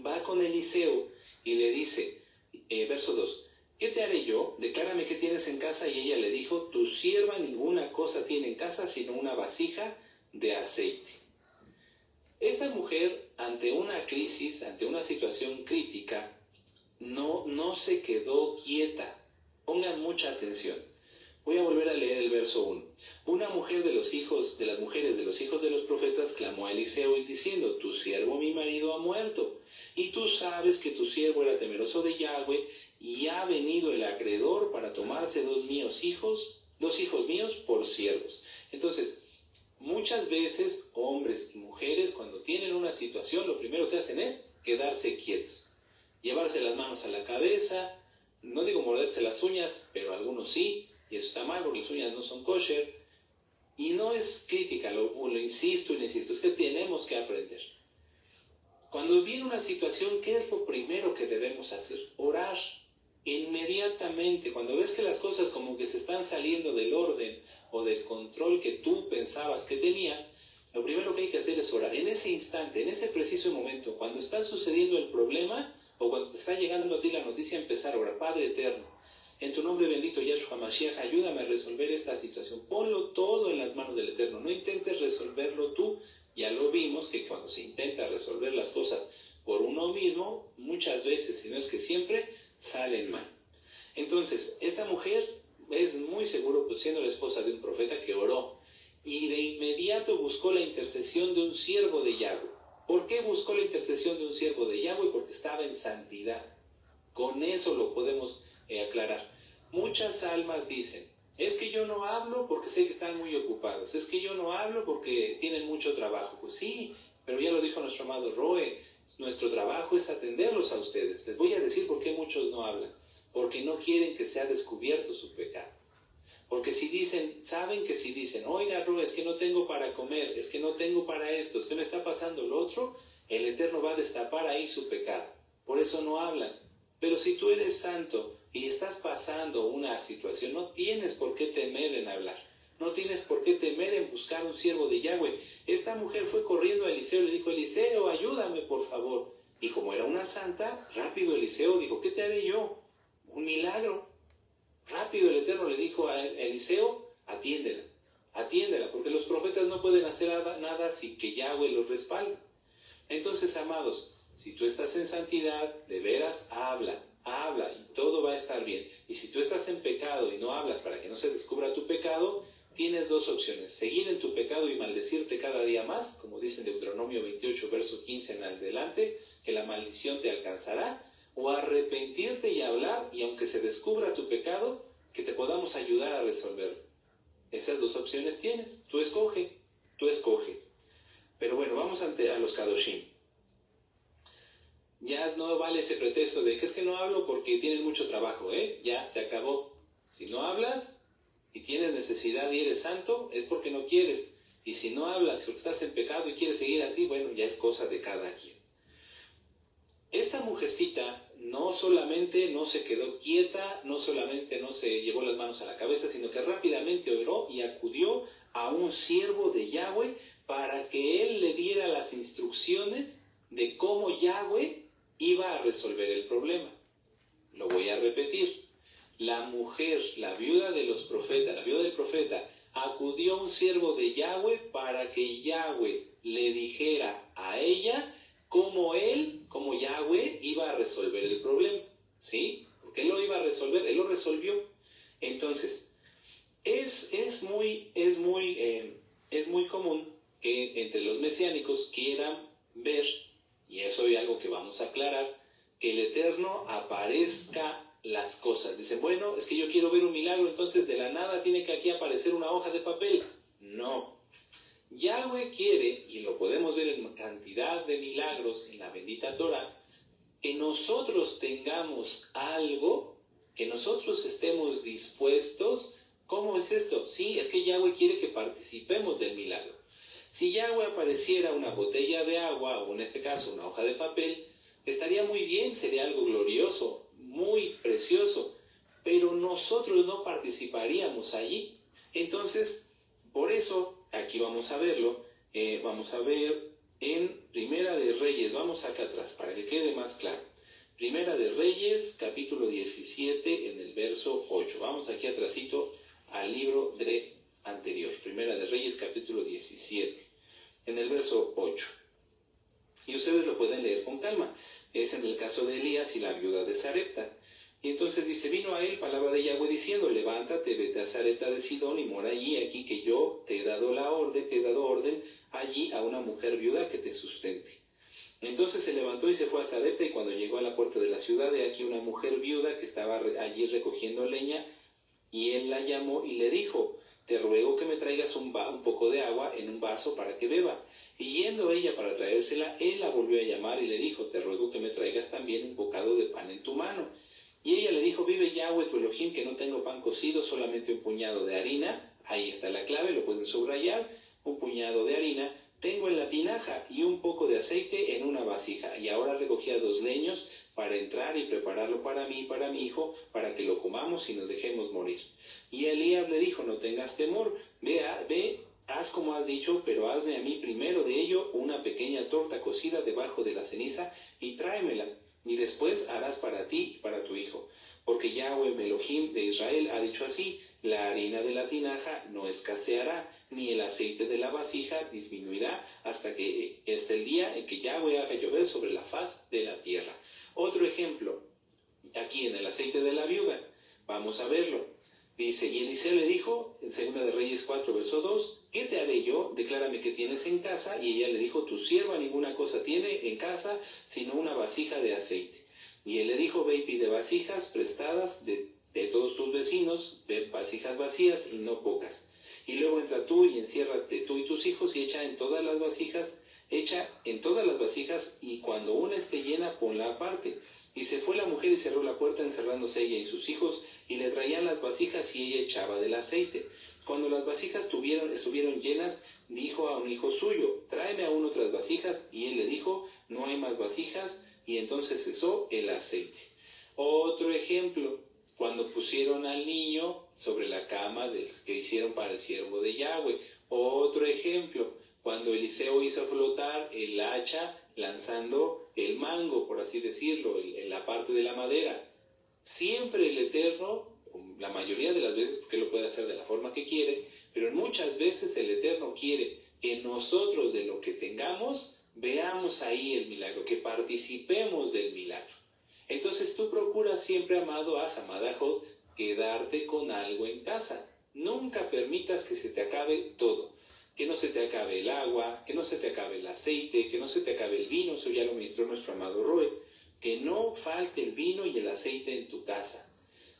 va con Eliseo y le dice, verso 2, ¿qué te haré yo? Declárame qué tienes en casa. Y ella le dijo, tu sierva ninguna cosa tiene en casa sino una vasija de aceite. Esta mujer, ante una crisis, ante una situación crítica, no se quedó quieta. Pongan mucha atención. Voy a volver a leer el verso 1. Una mujer de las mujeres de los hijos de los profetas clamó a Eliseo diciendo, tu siervo mi marido ha muerto, y tú sabes que tu siervo era temeroso de Yahweh, y ha venido el acreedor para tomarse 2 hijos míos por siervos. Entonces, muchas veces hombres y mujeres cuando tienen una situación lo primero que hacen es quedarse quietos, llevarse las manos a la cabeza, no digo morderse las uñas, pero algunos sí, y eso está mal porque las uñas no son kosher, y no es crítica, lo insisto, es que tenemos que aprender. Cuando viene una situación, ¿qué es lo primero que debemos hacer? Orar inmediatamente. Cuando ves que las cosas como que se están saliendo del orden o del control que tú pensabas que tenías, lo primero que hay que hacer es orar. En ese instante, en ese preciso momento, cuando está sucediendo el problema o cuando te está llegando a ti la noticia, empezar a orar. Padre eterno, en tu nombre bendito Yahshua Mashiach, ayúdame a resolver esta situación. Ponlo todo en las manos del Eterno. No intentes resolverlo tú. Ya lo vimos que cuando se intenta resolver las cosas por uno mismo, muchas veces, si no es que siempre, salen mal. Entonces, esta mujer es muy seguro, pues siendo la esposa de un profeta, que oró y de inmediato buscó la intercesión de un siervo de Yahweh. ¿Por qué buscó la intercesión de un siervo de Yahweh? Porque estaba en santidad. Con eso lo podemos aclarar. Muchas almas dicen, es que yo no hablo porque sé que están muy ocupados, es que yo no hablo porque tienen mucho trabajo. Pues sí, pero ya lo dijo nuestro amado Roe, nuestro trabajo es atenderlos a ustedes. Les voy a decir por qué muchos no hablan. Porque no quieren que sea descubierto su pecado. Porque si dicen, saben que si dicen, oiga, Roe, es que no tengo para comer, es que no tengo para esto, es que me está pasando lo otro, el Eterno va a destapar ahí su pecado. Por eso no hablan. Pero si tú eres santo y estás pasando una situación, no tienes por qué temer en hablar. No tienes por qué temer en buscar un siervo de Yahweh. Esta mujer fue corriendo a Eliseo y le dijo, Eliseo, ayúdame por favor. Y como era una santa, rápido Eliseo dijo, ¿qué te haré yo? Un milagro. Rápido el Eterno le dijo a Eliseo, atiéndela, porque los profetas no pueden hacer nada sin que Yahweh los respalde. Entonces, amados, si tú estás en santidad, de veras, habla, y todo va a estar bien. Y si tú estás en pecado y no hablas para que no se descubra tu pecado, tienes dos opciones: seguir en tu pecado y maldecirte cada día más, como dice en Deuteronomio 28, verso 15 en adelante, que la maldición te alcanzará, o arrepentirte y hablar, y aunque se descubra tu pecado, que te podamos ayudar a resolverlo. Esas dos opciones tienes, tú escoge. Pero bueno, vamos a los Kadoshim. Ya no vale ese pretexto de que es que no hablo porque tienen mucho trabajo, ya se acabó. Si no hablas y tienes necesidad y eres santo, es porque no quieres. Y si no hablas porque estás en pecado y quieres seguir así, bueno, ya es cosa de cada quien. Esta mujercita no solamente no se quedó quieta, no solamente no se llevó las manos a la cabeza, sino que rápidamente oró y acudió a un siervo de Yahweh para que él le diera las instrucciones de cómo Yahweh iba a resolver el problema. Lo voy a repetir. La mujer, la viuda del profeta, acudió a un siervo de Yahweh para que Yahweh le dijera a ella cómo Yahweh iba a resolver el problema, ¿sí? Porque él lo iba a resolver, él lo resolvió. Entonces, es muy común que entre los mesiánicos quieran ver, y eso es algo que vamos a aclarar, que el Eterno aparezca las cosas. Dicen, bueno, es que yo quiero ver un milagro, entonces de la nada tiene que aquí aparecer una hoja de papel. No. Yahweh quiere, y lo podemos ver en cantidad de milagros en la bendita Torah, que nosotros tengamos algo, que nosotros estemos dispuestos. ¿Cómo es esto? Sí, es que Yahweh quiere que participemos del milagro. Si Yahweh apareciera una botella de agua, o en este caso una hoja de papel, estaría muy bien, sería algo glorioso, muy precioso, pero nosotros no participaríamos allí. Entonces, por eso, aquí vamos a verlo, vamos a ver en Primera de Reyes, vamos acá atrás para que quede más claro. Primera de Reyes, capítulo 17, en el verso 8. Vamos aquí atrásito al libro anterior. Primera de Reyes, capítulo 17, en el verso 8. Y ustedes lo pueden leer con calma. Es en el caso de Elías y la viuda de Sarepta. Y entonces dice, vino a él palabra de Yahweh diciendo, levántate, vete a Sarepta de Sidón y mora allí, aquí que yo te he dado orden allí a una mujer viuda que te sustente. Entonces se levantó y se fue a Sarepta, y cuando llegó a la puerta de la ciudad, he aquí una mujer viuda que estaba allí recogiendo leña, y él la llamó y le dijo, te ruego que me traigas un poco de agua en un vaso para que beba. Y yendo ella para traérsela, él la volvió a llamar y le dijo, te ruego que me traigas también un bocado de pan en tu mano. Y ella le dijo, vive Yahweh tu Elohim, que no tengo pan cocido, solamente un puñado de harina. Ahí está la clave, lo pueden subrayar. Un puñado de harina tengo en la tinaja y un poco de aceite en una vasija. Y ahora recogía 2 leños para entrar y prepararlo para mí y para mi hijo, para que lo comamos y nos dejemos morir. Y Elías le dijo, no tengas temor, ve, haz como has dicho, pero hazme a mí primero de ello una pequeña torta cocida debajo de la ceniza y tráemela. Y después harás para ti y para tu hijo. Porque Yahweh Elohim de Israel ha dicho así, La harina de la tinaja no escaseará, ni el aceite de la vasija disminuirá hasta el día en que Yahweh haga llover sobre la faz de la tierra. Otro ejemplo, aquí en el aceite de la viuda, vamos a verlo. Dice, y Eliseo le dijo, en 2 de Reyes 4, verso 2, ¿qué te haré yo? Declárame qué tienes en casa. Y ella le dijo, tu sierva ninguna cosa tiene en casa, sino una vasija de aceite. Y él le dijo, ve y pide vasijas prestadas de todos tus vecinos, ve vasijas vacías y no pocas. Y luego entra tú y enciérrate tú y tus hijos y echa en todas las vasijas, y cuando una esté llena, ponla aparte. Y se fue la mujer y cerró la puerta, encerrándose ella y sus hijos, y le traían las vasijas y ella echaba del aceite. Cuando las vasijas estuvieron llenas, dijo a un hijo suyo, tráeme aún otras vasijas, y él le dijo, no hay más vasijas, y entonces cesó el aceite. Otro ejemplo, cuando pusieron al niño sobre la cama que hicieron para el siervo de Yahweh. Otro ejemplo, cuando Eliseo hizo flotar el hacha lanzando el mango, por así decirlo, en la parte de la madera. Siempre el Eterno, la mayoría de las veces, porque lo puede hacer de la forma que quiere, pero muchas veces el Eterno quiere que nosotros de lo que tengamos veamos ahí el milagro, que participemos del milagro. Entonces tú procuras siempre, amado Ahamadajo, quedarte con algo en casa. Nunca permitas que se te acabe todo. Que no se te acabe el agua, que no se te acabe el aceite, que no se te acabe el vino. Eso ya lo ministró nuestro amado Roe. Que no falte el vino y el aceite en tu casa.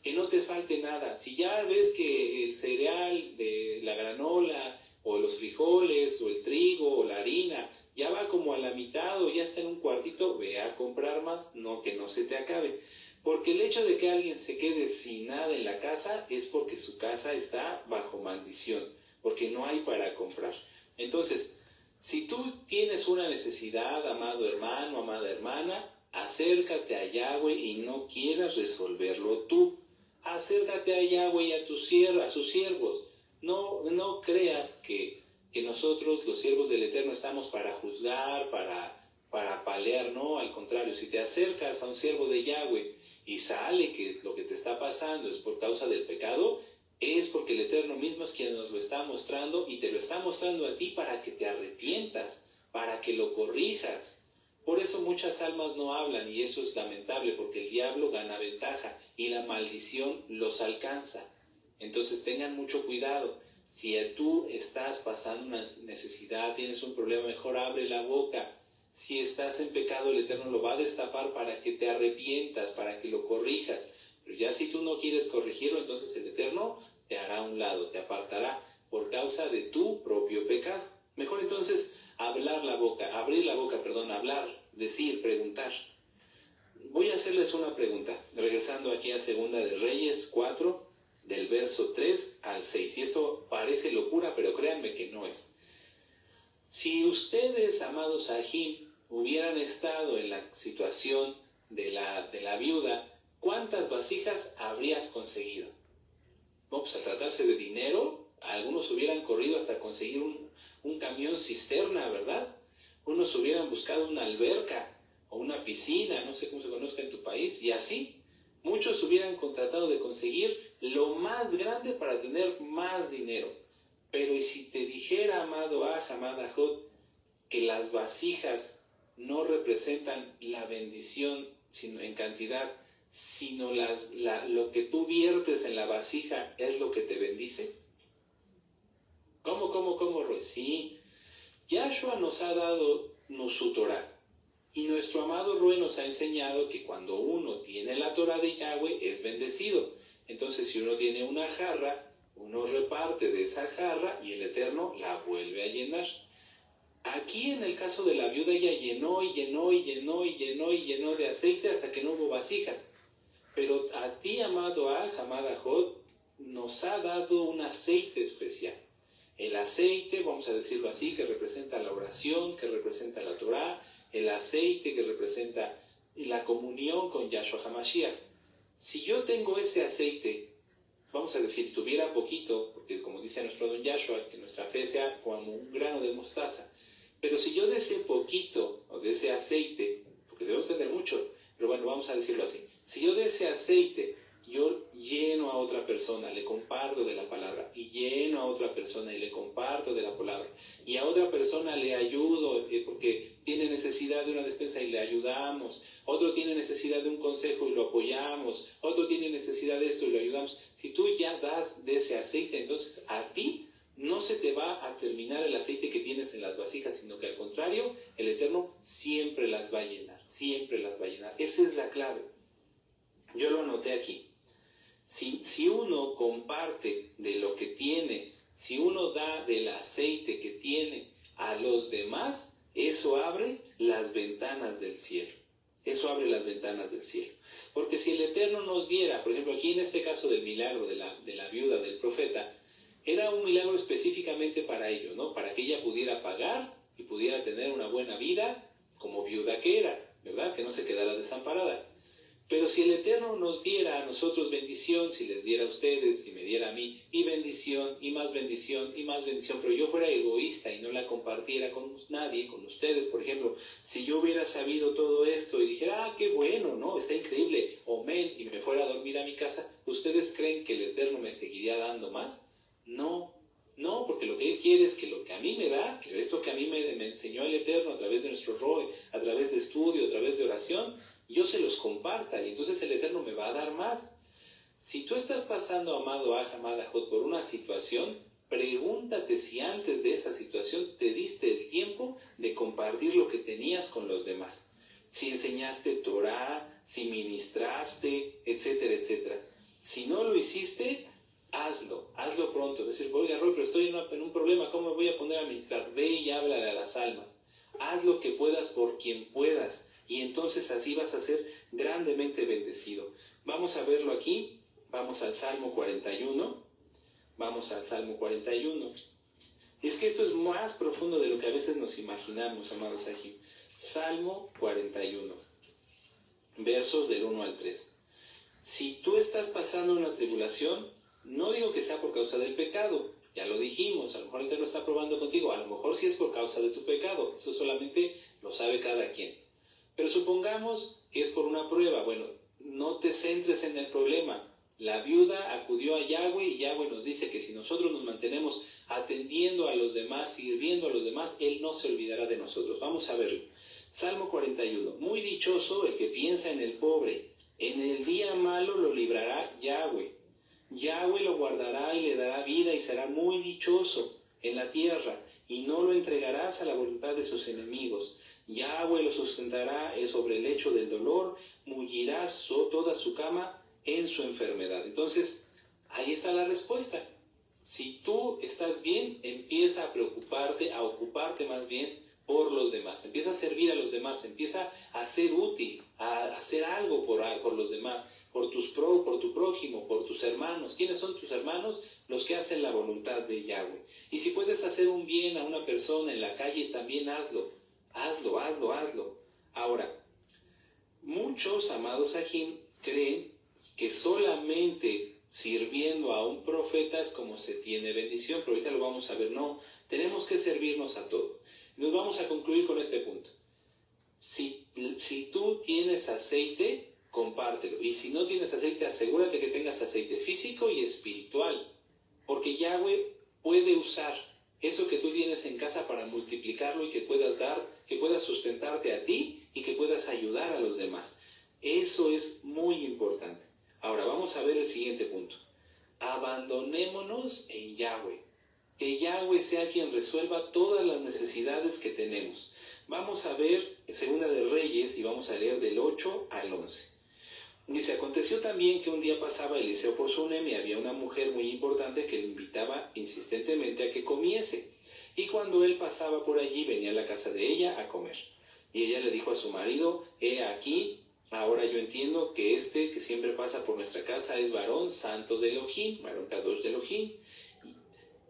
Que no te falte nada. Si ya ves que el cereal, la granola, o los frijoles, o el trigo, o la harina, ya va como a la mitad o ya está en un cuartito, ve a comprar más, no, que no se te acabe. Porque el hecho de que alguien se quede sin nada en la casa es porque su casa está bajo maldición, porque no hay para comprar. Entonces, si tú tienes una necesidad, amado hermano, amada hermana, acércate a Yahweh y no quieras resolverlo tú. Acércate a Yahweh y a sus siervos. No creas que nosotros, los siervos del Eterno, estamos para juzgar, para palear, no, al contrario, si te acercas a un siervo de Yahweh y sale que lo que te está pasando es por causa del pecado, es porque el Eterno mismo es quien nos lo está mostrando y te lo está mostrando a ti para que te arrepientas, para que lo corrijas. Por eso muchas almas no hablan y eso es lamentable porque el diablo gana ventaja y la maldición los alcanza. Entonces tengan mucho cuidado. Si tú estás pasando una necesidad, tienes un problema, mejor abre la boca. Si estás en pecado, el Eterno lo va a destapar para que te arrepientas, para que lo corrijas. Pero ya si tú no quieres corregirlo, entonces el Eterno te hará a un lado, te apartará por causa de tu propio pecado. Mejor entonces hablar la boca, hablar, decir, preguntar. Voy a hacerles una pregunta, regresando aquí a 2 de Reyes 4, del verso 3 al 6. Y esto parece locura, pero créanme que no es. Si ustedes, amados Ajim, hubieran estado en la situación de la viuda, ¿cuántas vasijas habrías conseguido? No, pues al tratarse de dinero, algunos hubieran corrido hasta conseguir un camión cisterna, ¿verdad? Unos hubieran buscado una alberca o una piscina, no sé cómo se conozca en tu país, y así. Muchos hubieran tratado de conseguir lo más grande para tener más dinero. Pero ¿y si te dijera, amado amada Jod, que las vasijas no representan la bendición sino en cantidad, sino lo que tú viertes en la vasija es lo que te bendice? ¿Cómo, Roy? Sí, Yahshua nos ha dado su Torah. Y nuestro amado Roe nos ha enseñado que cuando uno tiene la Torah de Yahweh es bendecido. Entonces si uno tiene una jarra, uno reparte de esa jarra y el Eterno la vuelve a llenar. Aquí en el caso de la viuda ella llenó de aceite hasta que no hubo vasijas. Pero a ti, amado amada Jod, nos ha dado un aceite especial. El aceite, vamos a decirlo así, que representa la oración, que representa la Torah, el aceite que representa la comunión con Yahshua HaMashiach. Si yo tengo ese aceite, vamos a decir, tuviera poquito, porque como dice nuestro don Yahshua, que nuestra fe sea como un grano de mostaza, pero si yo de ese poquito, o de ese aceite, porque debemos tener mucho, pero bueno, vamos a decirlo así, si yo de ese aceite, yo lleno a otra persona, le comparto de la palabra, y lleno a otra persona y le comparto de la palabra, y a otra persona le ayudo porque tiene necesidad de una despensa y le ayudamos, otro tiene necesidad de un consejo y lo apoyamos, otro tiene necesidad de esto y lo ayudamos. Si tú ya das de ese aceite, entonces a ti no se te va a terminar el aceite que tienes en las vasijas, sino que al contrario, el Eterno siempre las va a llenar, siempre las va a llenar. Esa es la clave. Yo lo anoté aquí. Si uno comparte de lo que tiene, si uno da del aceite que tiene a los demás, eso abre las ventanas del cielo. Eso abre las ventanas del cielo. Porque si el Eterno nos diera, por ejemplo, aquí en este caso del milagro de la viuda del profeta, era un milagro específicamente para ello, ¿no? Para que ella pudiera pagar y pudiera tener una buena vida como viuda que era, ¿verdad? Que no se quedara desamparada. Pero si el Eterno nos diera a nosotros bendición, si les diera a ustedes, si me diera a mí, y bendición, y más bendición, y más bendición, pero yo fuera egoísta y no la compartiera con nadie, con ustedes, por ejemplo, si yo hubiera sabido todo esto y dijera, qué bueno, ¿no? Está increíble, amén, y me fuera a dormir a mi casa, ¿ustedes creen que el Eterno me seguiría dando más? No, porque lo que Él quiere es que lo que a mí me da, que esto que a mí me enseñó el Eterno a través de nuestro rol, a través de estudio, a través de oración, yo se los comparta y entonces el Eterno me va a dar más. Si tú estás pasando, amado Aj, amada Jot, por una situación, pregúntate si antes de esa situación te diste el tiempo de compartir lo que tenías con los demás. Si enseñaste Torah, si ministraste, etcétera, etcétera. Si no lo hiciste, hazlo pronto. Es decir, oiga, Roy, pero estoy en un problema, ¿cómo me voy a poner a ministrar? Ve y háblale a las almas. Haz lo que puedas por quien puedas. Y entonces así vas a ser grandemente bendecido. Vamos a verlo aquí. Vamos al Salmo 41. Vamos al Salmo 41. Y es que esto es más profundo de lo que a veces nos imaginamos, amados aquí. Salmo 41. Versos del 1 al 3. Si tú estás pasando una tribulación, no digo que sea por causa del pecado. Ya lo dijimos, a lo mejor Él te lo está probando contigo. A lo mejor sí es por causa de tu pecado. Eso solamente lo sabe cada quien. Pero supongamos que es por una prueba. Bueno, no te centres en el problema. La viuda acudió a Yahweh y Yahweh nos dice que si nosotros nos mantenemos atendiendo a los demás, sirviendo a los demás, Él no se olvidará de nosotros. Vamos a verlo. Salmo 41. Muy dichoso el que piensa en el pobre. En el día malo lo librará Yahweh. Yahweh lo guardará y le dará vida y será muy dichoso en la tierra. Y no lo entregarás a la voluntad de sus enemigos. Yahweh lo sustentará sobre el lecho del dolor, mullirá toda su cama en su enfermedad. Entonces, ahí está la respuesta. Si tú estás bien, empieza a preocuparte, a ocuparte más bien por los demás. Empieza a servir a los demás, empieza a ser útil, a hacer algo por los demás, por tu prójimo, por tus hermanos. ¿Quiénes son tus hermanos? Los que hacen la voluntad de Yahweh. Y si puedes hacer un bien a una persona en la calle, también hazlo. Hazlo. Ahora, muchos, amados Ajim, creen que solamente sirviendo a un profeta es como se tiene bendición, pero ahorita lo vamos a ver. No, tenemos que servirnos a todos. Nos vamos a concluir con este punto. Si tú tienes aceite, compártelo. Y si no tienes aceite, asegúrate que tengas aceite físico y espiritual. Porque Yahweh puede usar eso que tú tienes en casa para multiplicarlo y que puedas dar, que puedas sustentarte a ti y que puedas ayudar a los demás. Eso es muy importante. Ahora vamos a ver el siguiente punto. Abandonémonos en Yahweh. Que Yahweh sea quien resuelva todas las necesidades que tenemos. Vamos a ver Segunda de Reyes y vamos a leer del 8 al 11. Dice, aconteció también que un día pasaba Eliseo por Sunem y había una mujer muy importante que le invitaba insistentemente a que comiese. Y cuando él pasaba por allí, venía a la casa de ella a comer. Y ella le dijo a su marido, he aquí, ahora yo entiendo que este que siempre pasa por nuestra casa es varón santo de Elohim, varón Kadosh de Elohim.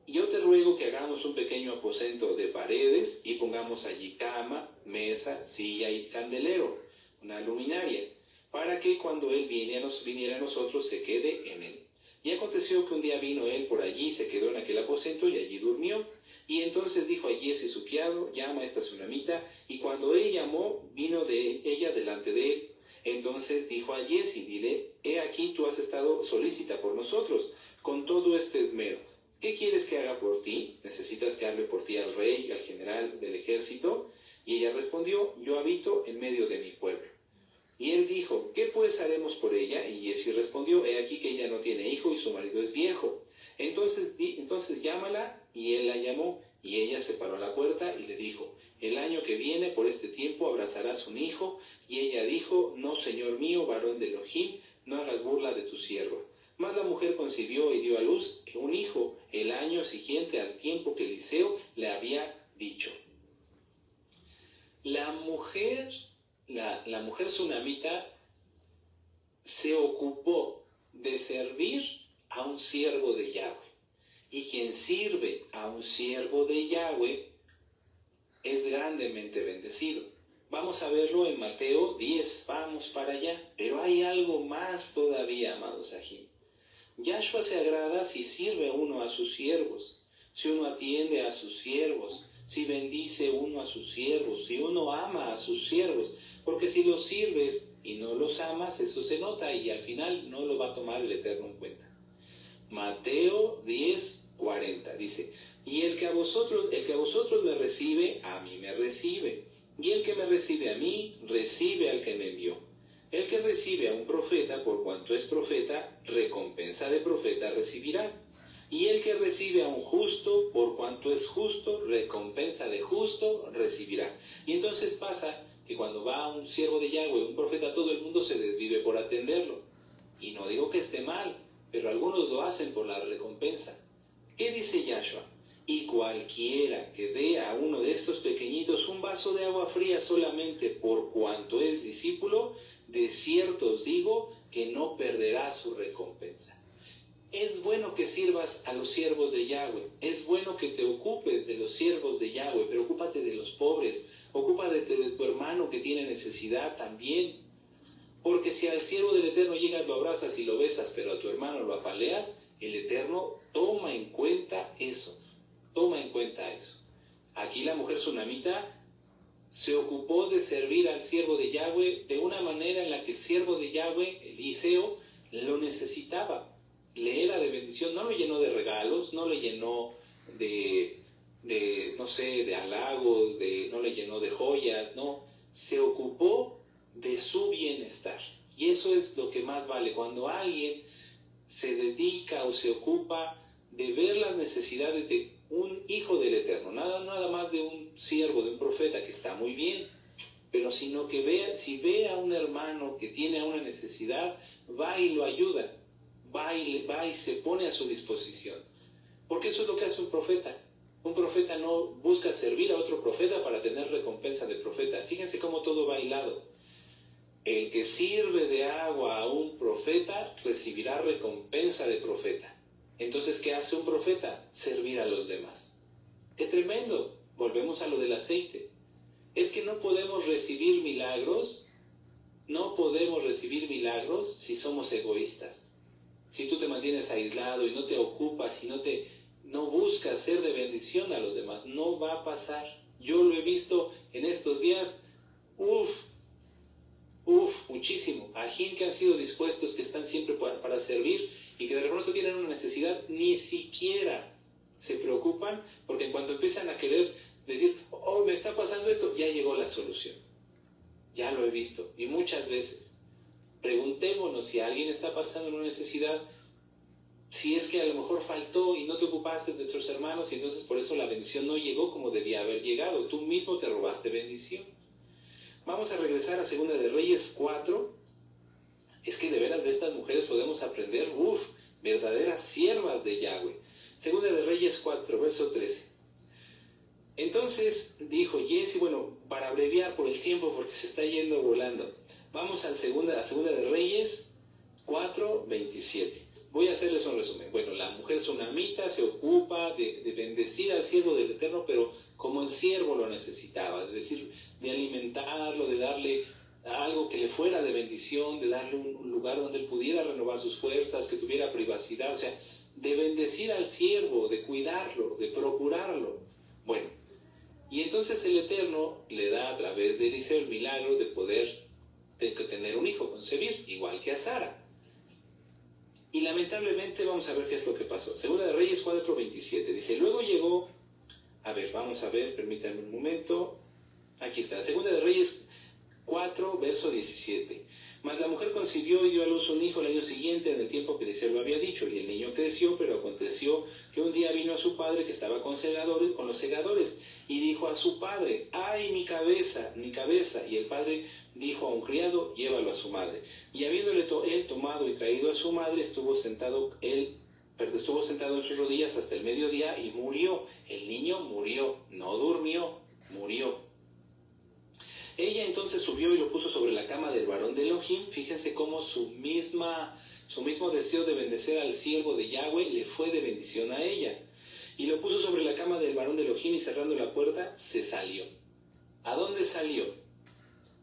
Y yo te ruego que hagamos un pequeño aposento de paredes y pongamos allí cama, mesa, silla y candelero, una luminaria, para que cuando él viniera a nosotros se quede en él. Y aconteció que un día vino él por allí, se quedó en aquel aposento y allí durmió. Y entonces dijo allí ese su criado, llama a esta sunamita, y cuando él llamó, vino de ella delante de él. Entonces dijo a Giezi, dile, he aquí tú has estado solícita por nosotros, con todo este esmero. ¿Qué quieres que haga por ti? ¿Necesitas que hable por ti al rey, al general del ejército? Y ella respondió, yo habito en medio de mi pueblo. Y él dijo, ¿qué pues haremos por ella? Y Giezi respondió, he aquí que ella no tiene hijo y su marido es viejo. Entonces llámala, y él la llamó, y ella se paró a la puerta y le dijo, el año que viene por este tiempo abrazarás un hijo. Y ella dijo, no, señor mío, varón de Elohim, no hagas burla de tu sierva. Mas la mujer concibió y dio a luz un hijo el año siguiente al tiempo que Eliseo le había dicho. La mujer sunamita se ocupó de servir a un siervo de Yahweh. Y quien sirve a un siervo de Yahweh es grandemente bendecido. Vamos a verlo en Mateo 10, vamos para allá. Pero hay algo más todavía, amados Ajim. Yahshua se agrada si sirve uno a sus siervos, si uno atiende a sus siervos, si bendice uno a sus siervos, si uno ama a sus siervos, porque si los sirves y no los amas, eso se nota y al final no lo va a tomar el Eterno en cuenta. Mateo 10, 40 dice, y el que a vosotros me recibe, a mí me recibe, y el que me recibe a mí, recibe al que me envió. El que recibe a un profeta, por cuanto es profeta, recompensa de profeta recibirá. Y el que recibe a un justo, por cuanto es justo, recompensa de justo recibirá. Y entonces pasa que cuando va un siervo de Yahweh, un profeta, todo el mundo se desvive por atenderlo. Y no digo que esté mal, pero algunos lo hacen por la recompensa. ¿Qué dice Yahshua? Y cualquiera que dé a uno de estos pequeñitos un vaso de agua fría solamente por cuanto es discípulo, de cierto os digo que no perderá su recompensa. Es bueno que sirvas a los siervos de Yahweh, es bueno que te ocupes de los siervos de Yahweh, pero ocúpate de los pobres, ocúpate de tu hermano que tiene necesidad también. Porque si al siervo del Eterno llegas, lo abrazas y lo besas, pero a tu hermano lo apaleas, el Eterno toma en cuenta eso. Toma en cuenta eso. Aquí la mujer sunamita se ocupó de servir al siervo de Yahweh de una manera en la que el siervo de Yahweh, Eliseo, lo necesitaba. Le era de bendición, no lo llenó de regalos, no le llenó de halagos, no le llenó de joyas, no. Se ocupó de su bienestar. Y eso es lo que más vale. Cuando alguien se dedica o se ocupa de ver las necesidades de un hijo del Eterno, nada más de un siervo, de un profeta, que está muy bien, pero sino que si ve a un hermano que tiene una necesidad, va y lo ayuda, va y se pone a su disposición, porque eso es lo que hace un profeta. Un profeta no busca servir a otro profeta para tener recompensa de profeta. Fíjense cómo todo va hilado. El que sirve de agua a un profeta recibirá recompensa de profeta. Entonces, ¿qué hace un profeta? Servir a los demás. ¡Qué tremendo! Volvemos a lo del aceite. Es que no podemos recibir milagros si somos egoístas. Si tú te mantienes aislado y no te ocupas y no buscas ser de bendición a los demás, no va a pasar. Yo lo he visto en estos días, muchísimo. Ajín que han sido dispuestos, que están siempre para servir y que de repente tienen una necesidad, ni siquiera se preocupan, porque en cuanto empiezan a querer decir, me está pasando esto, ya llegó la solución. Ya lo he visto, y muchas veces. Preguntémonos si alguien está pasando una necesidad, si es que a lo mejor faltó y no te ocupaste de tus hermanos, y entonces por eso la bendición no llegó como debía haber llegado. Tú mismo te robaste bendición. Vamos a regresar a Segunda de Reyes 4. Es que de veras de estas mujeres podemos aprender, verdaderas siervas de Yahweh. Segunda de Reyes 4, verso 13. Entonces dijo Giezi, para abreviar por el tiempo porque se está yendo volando, vamos a Segunda de Reyes 4, 27. Voy a hacerles un resumen. La mujer sunamita se ocupa de bendecir al siervo del Eterno, pero como el siervo lo necesitaba, es decir, de alimentarlo, de darle algo que le fuera de bendición, de darle un lugar donde él pudiera renovar sus fuerzas, que tuviera privacidad, o sea, de bendecir al siervo, de cuidarlo, de procurarlo. Y entonces el Eterno le da a través de Eliseo el milagro de poder que tener un hijo, concebir, igual que a Sara. Y lamentablemente vamos a ver qué es lo que pasó. Segunda de Reyes 4:27 dice, luego llegó, vamos a ver, permítanme un momento, aquí está, Segunda de Reyes 4, verso 17. Mas la mujer concibió y dio a luz un hijo el año siguiente, en el tiempo que Eliseo lo había dicho, y el niño creció, pero aconteció que un día vino a su padre, que estaba con los segadores, y dijo a su padre, ¡ay, mi cabeza, mi cabeza! Y el padre dijo a un criado, llévalo a su madre. Y habiéndole él tomado y traído a su madre, estuvo sentado en sus rodillas hasta el mediodía y murió. El niño murió, no durmió, murió. Ella entonces subió y lo puso sobre la cama del varón de Elohim. Fíjense cómo su mismo deseo de bendecer al siervo de Yahweh le fue de bendición a ella. Y lo puso sobre la cama del varón de Elohim y cerrando la puerta, se salió. ¿A dónde salió?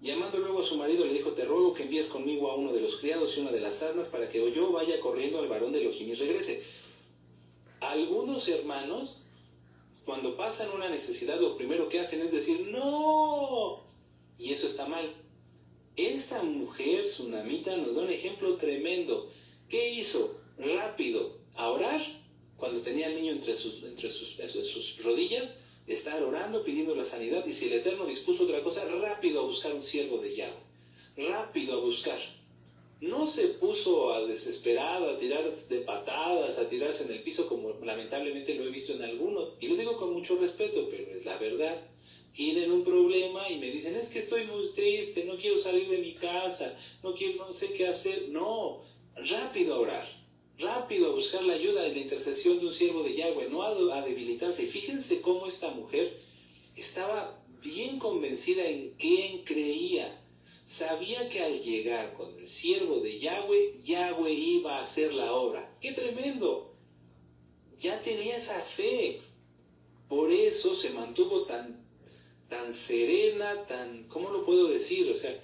Llamando luego a su marido le dijo, te ruego que envíes conmigo a uno de los criados y una de las asnas para que yo vaya corriendo al varón de Elohim y regrese. Algunos hermanos, cuando pasan una necesidad, lo primero que hacen es decir, ¡no! Y eso está mal. Esta mujer sunamita nos da un ejemplo tremendo. ¿Qué hizo? Rápido, a orar, cuando tenía al niño entre sus rodillas, estar orando, pidiendo la sanidad, y si el Eterno dispuso otra cosa, rápido a buscar un siervo de Yahweh. Rápido a buscar. No se puso a desesperada, a tirar de patadas, a tirarse en el piso, como lamentablemente lo he visto en algunos. Y lo digo con mucho respeto, pero es la verdad. Tienen un problema y me dicen, es que estoy muy triste, no quiero salir de mi casa, no sé qué hacer. No, rápido a orar, rápido a buscar la ayuda y la intercesión de un siervo de Yahweh, no a debilitarse. Y fíjense cómo esta mujer estaba bien convencida en quién creía. Sabía que al llegar con el siervo de Yahweh, Yahweh iba a hacer la obra. ¡Qué tremendo! Ya tenía esa fe. Por eso se mantuvo tan serena, ¿cómo lo puedo decir? O sea,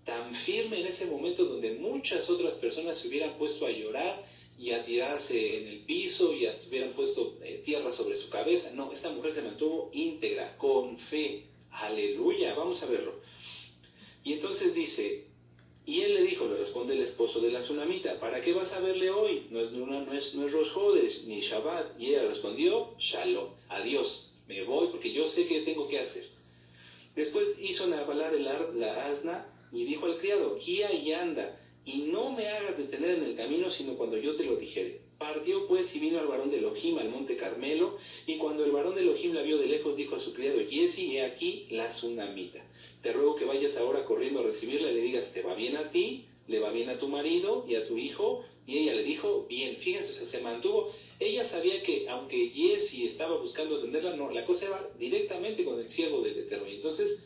tan firme en ese momento donde muchas otras personas se hubieran puesto a llorar y a tirarse en el piso y hasta hubieran puesto tierra sobre su cabeza. No, esta mujer se mantuvo íntegra, con fe. ¡Aleluya! Vamos a verlo. Y entonces dice, y él le dijo, le responde el esposo de la sunamita, ¿para qué vas a verle hoy? No es Rosh Hodesh, ni Shabbat. Y ella respondió, Shalom, adiós, me voy porque yo sé qué tengo que hacer. Después hizo Nabalar la asna y dijo al criado, guía y anda, y no me hagas detener en el camino, sino cuando yo te lo dijere. Partió pues y vino al varón de Elohim al monte Carmelo, y cuando el varón de Elohim la vio de lejos, dijo a su criado, Jesse, he aquí la sunamita. Te ruego que vayas ahora corriendo a recibirla y le digas, ¿te va bien a ti? ¿Le va bien a tu marido y a tu hijo? Y ella le dijo, bien. Fíjense, o sea, se mantuvo. Ella sabía que aunque Jesse estaba buscando atenderla, no, la cosa iba directamente con el siervo del Eterno. Y entonces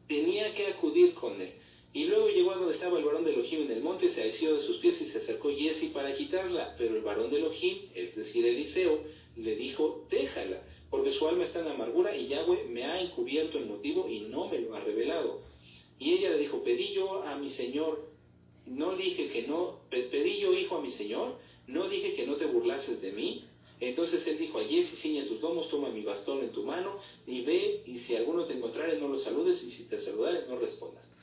tenía que acudir con él. Y luego llegó a donde estaba el varón de Elohim en el monte, se asió de sus pies y se acercó Jesse para quitarla. Pero el varón de Elohim, es decir, Eliseo, le dijo, déjala, porque su alma está en amargura y Yahweh me ha encubierto el motivo y no me lo ha revelado. Y ella le dijo, pedí yo a mi señor, no dije que no, pedí yo hijo a mi señor, no dije que no te burlases de mí. Entonces él dijo a Jesse, ciñe tus lomos, toma mi bastón en tu mano y ve, y si alguno te encontrare no lo saludes, y si te saludare no respondas.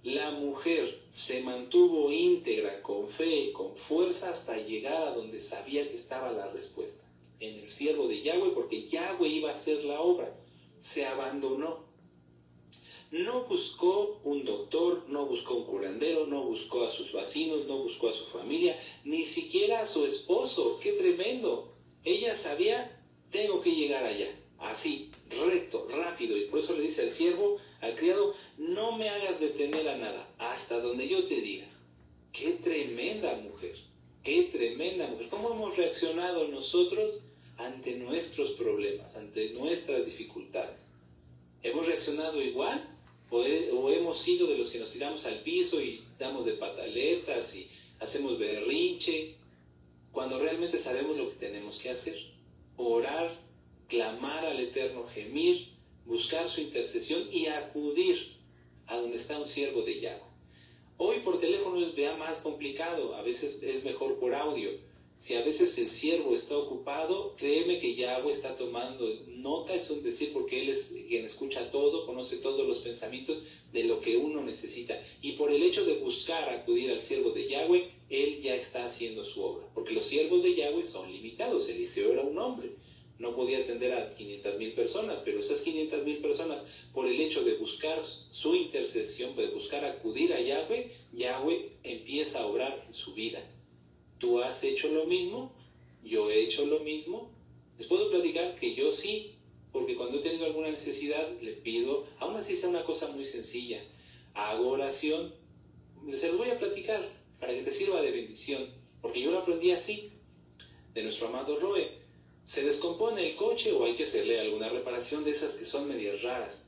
La mujer se mantuvo íntegra, con fe, con fuerza, hasta llegar a donde sabía que estaba la respuesta, en el siervo de Yahweh, porque Yahweh iba a hacer la obra. Se abandonó. No buscó un doctor, no buscó un curandero, no buscó a sus vecinos, no buscó a su familia, ni siquiera a su esposo. ¡Qué tremendo! Ella sabía, tengo que llegar allá, así, recto, rápido. Y por eso le dice al siervo, al criado, no me hagas detener a nada, hasta donde yo te diga. ¡Qué tremenda mujer! ¡Qué tremenda mujer! ¿Cómo hemos reaccionado nosotros ante nuestros problemas, ante nuestras dificultades? ¿Hemos reaccionado igual? ¿O hemos sido de los que nos tiramos al piso y damos de pataletas y hacemos berrinche, cuando realmente sabemos lo que tenemos que hacer? Orar, clamar al Eterno, gemir, buscar su intercesión y acudir a donde está un siervo de Yahweh. Hoy por teléfono es más complicado, a veces es mejor por audio. Si a veces el siervo está ocupado, créeme que Yahweh está tomando nota, es un decir, porque Él es quien escucha todo, conoce todos los pensamientos de lo que uno necesita. Y por el hecho de buscar acudir al siervo de Yahweh, Él ya está haciendo su obra. Porque los siervos de Yahweh son limitados. Eliseo era un hombre, no podía atender a 500,000 personas, pero esas 500,000 personas, por el hecho de buscar su intercesión, de buscar acudir a Yahweh, Yahweh empieza a obrar en su vida. ¿Tú has hecho lo mismo? ¿Yo he hecho lo mismo? Les puedo platicar que yo sí, porque cuando he tenido alguna necesidad le pido, aún así sea una cosa muy sencilla, hago oración, se los voy a platicar para que te sirva de bendición, porque yo lo aprendí así, de nuestro amado Roe. Se descompone el coche o hay que hacerle alguna reparación de esas que son medias raras,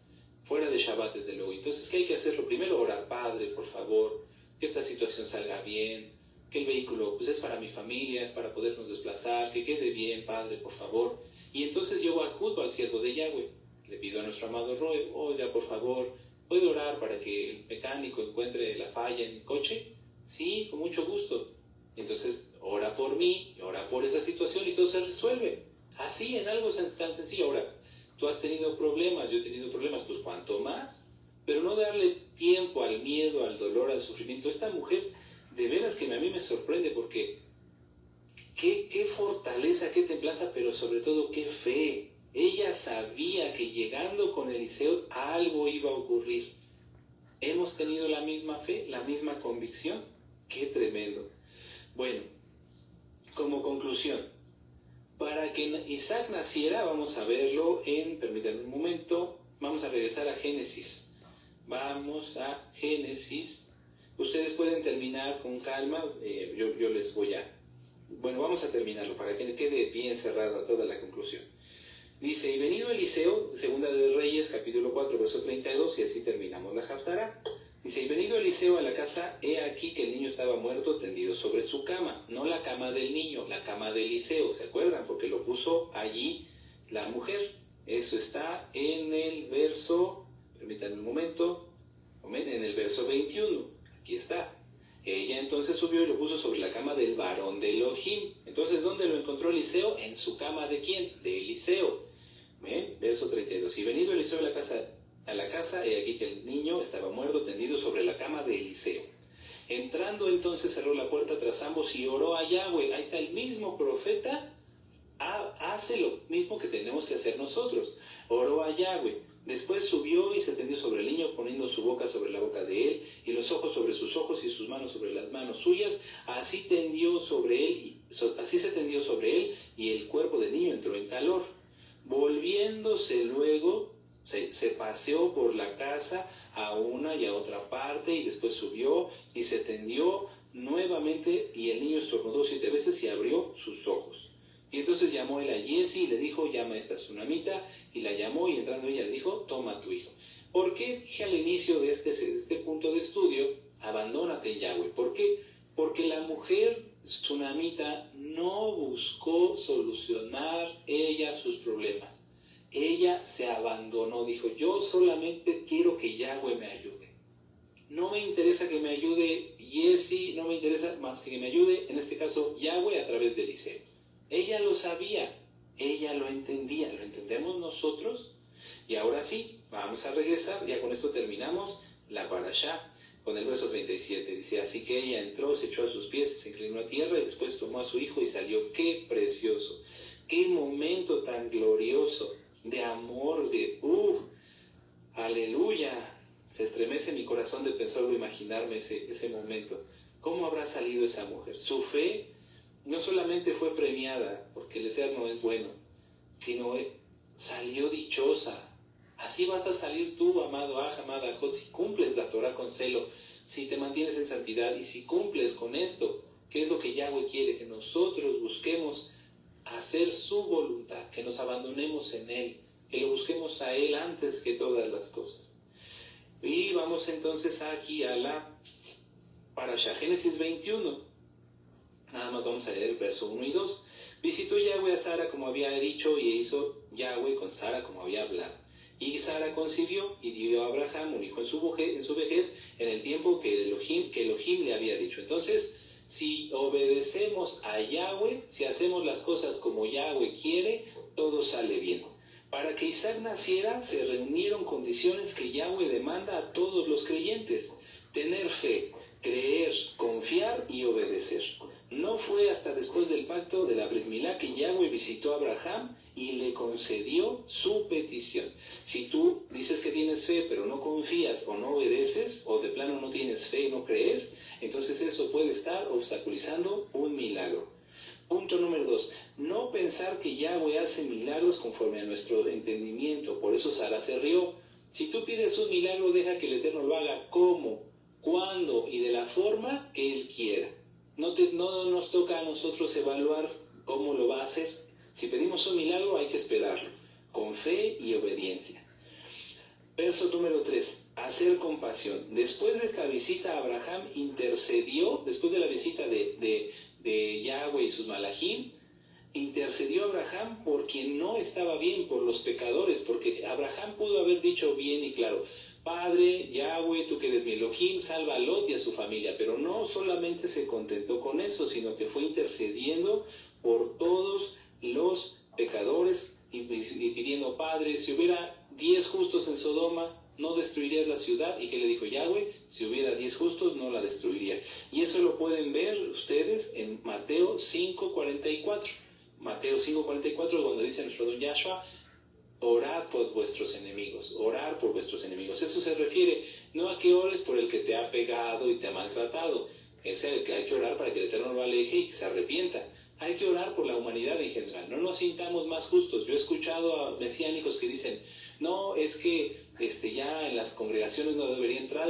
fuera de Shabbat desde luego. Entonces, ¿qué hay que hacerlo? Primero orar, Padre, por favor, que esta situación salga bien, que el vehículo pues es para mi familia, es para podernos desplazar, que quede bien, Padre, por favor. Y entonces yo acudo al siervo de Yahweh, le pido a nuestro amado Roe, oiga, por favor, ¿puede orar para que el mecánico encuentre la falla en mi coche? Sí, con mucho gusto. Entonces ora por mí, ora por esa situación y todo se resuelve. Así, en algo tan sencillo. Ahora, tú has tenido problemas, yo he tenido problemas, pues cuanto más, pero no darle tiempo al miedo, al dolor, al sufrimiento. Esta mujer, de veras que a mí me sorprende porque qué fortaleza, qué templanza, pero sobre todo qué fe. Ella sabía que llegando con Eliseo algo iba a ocurrir. ¿Hemos tenido la misma fe, la misma convicción? ¡Qué tremendo! Bueno, como conclusión, para que Isaac naciera, vamos a verlo permítanme un momento, vamos a regresar a Génesis. Vamos a Génesis. Ustedes pueden terminar con calma, yo les voy a... Bueno, vamos a terminarlo para que quede bien cerrada toda la conclusión. Dice, y venido Eliseo, segunda de Reyes, capítulo 4, verso 32, y así terminamos la Haftará. Dice, y venido Eliseo a la casa, he aquí que el niño estaba muerto tendido sobre su cama. No la cama del niño, la cama de Eliseo, ¿se acuerdan? Porque lo puso allí la mujer. Eso está en el verso, permítanme un momento, en el verso 21. Aquí está. Ella entonces subió y lo puso sobre la cama del varón de Elohim. Entonces, ¿dónde lo encontró Eliseo? En su cama ¿de quién? De Eliseo. ¿Ven? Verso 32. Y venido Eliseo a la casa, he aquí que el niño estaba muerto tendido sobre la cama de Eliseo. Entrando entonces cerró la puerta tras ambos y oró a Yahweh. Ahí está el mismo profeta, hace lo mismo que tenemos que hacer nosotros. Oró a Yahweh. Después subió y se tendió sobre el niño, poniendo su boca sobre la boca de él, y los ojos sobre sus ojos, y sus manos sobre las manos suyas. Así se tendió sobre él, y el cuerpo del niño entró en calor. Volviéndose luego, se paseó por la casa a una y a otra parte, y después subió y se tendió nuevamente, y el niño estornudó 7 veces y abrió sus ojos. Y entonces llamó él a Jesse y le dijo, llama a esta tsunamita, y la llamó, y entrando ella le dijo, toma a tu hijo. ¿Por qué dije al inicio de este punto de estudio, abandónate Yahweh? ¿Por qué? Porque la mujer tsunamita no buscó solucionar ella sus problemas. Ella se abandonó, dijo, yo solamente quiero que Yahweh me ayude. No me interesa que me ayude Jesse, no me interesa más que me ayude, en este caso, Yahweh a través de Eliseo. Ella lo sabía, ella lo entendía, ¿lo entendemos nosotros? Y ahora sí, vamos a regresar, ya con esto terminamos la parashá, con el verso 37. Dice, así que ella entró, se echó a sus pies, se inclinó a tierra y después tomó a su hijo y salió. ¡Qué precioso! ¡Qué momento tan glorioso! De amor, aleluya. Se estremece mi corazón de pensarlo, imaginarme ese momento. ¿Cómo habrá salido esa mujer? Su fe no solamente fue premiada, porque el Eterno es bueno, sino salió dichosa. Así vas a salir tú, amado amada Ajot, si cumples la Torah con celo, si te mantienes en santidad y si cumples con esto, que es lo que Yahweh quiere, que nosotros busquemos hacer su voluntad, que nos abandonemos en Él, que lo busquemos a Él antes que todas las cosas. Y vamos entonces aquí a la Parashá, Génesis 21. Nada más vamos a leer el verso 1 y 2. Visitó Yahweh a Sara como había dicho, y hizo Yahweh con Sara como había hablado. Y Sara concibió y dio a Abraham un hijo en su vejez, en el tiempo que Elohim le había dicho. Entonces, Si obedecemos a Yahweh, si hacemos las cosas como Yahweh quiere, todo sale bien. Para que Isaac naciera, se reunieron condiciones que Yahweh demanda a todos los creyentes: tener fe, creer, confiar y obedecer. No fue hasta después del pacto de la Brit Milá que Yahweh visitó a Abraham y le concedió su petición. Si tú dices que tienes fe pero no confías o no obedeces, o de plano no tienes fe y no crees, entonces eso puede estar obstaculizando un milagro. Punto número 2. No pensar que Yahweh hace milagros conforme a nuestro entendimiento. Por eso Sara se rió. Si tú pides un milagro, deja que el Eterno lo haga como, cuándo y de la forma que Él quiera. No nos toca a nosotros evaluar cómo lo va a hacer. Si pedimos un milagro, hay que esperarlo, con fe y obediencia. Verso número 3. Hacer compasión. Después de esta visita, Abraham intercedió, después de la visita de Yahweh y sus malajim, intercedió Abraham por quien no estaba bien, por los pecadores, porque Abraham pudo haber dicho bien y claro: Padre, Yahweh, tú que eres mi Elohim, salva a Lot y a su familia. Pero no solamente se contentó con eso, sino que fue intercediendo por todos los pecadores y pidiendo: Padre, si hubiera 10 justos en Sodoma, no destruirías la ciudad. ¿Y qué le dijo Yahweh? Si hubiera 10 justos, no la destruiría. Y eso lo pueden ver ustedes en Mateo 5:44. Mateo 5:44, cuando dice nuestro don Yahshua: orad por vuestros enemigos, orar por vuestros enemigos. Eso se refiere no a que ores por el que te ha pegado y te ha maltratado. Es el que hay que orar para que el Eterno lo aleje y que se arrepienta. Hay que orar por la humanidad en general. No nos sintamos más justos. Yo he escuchado a mesiánicos que dicen: no, es que ya en las congregaciones no debería entrar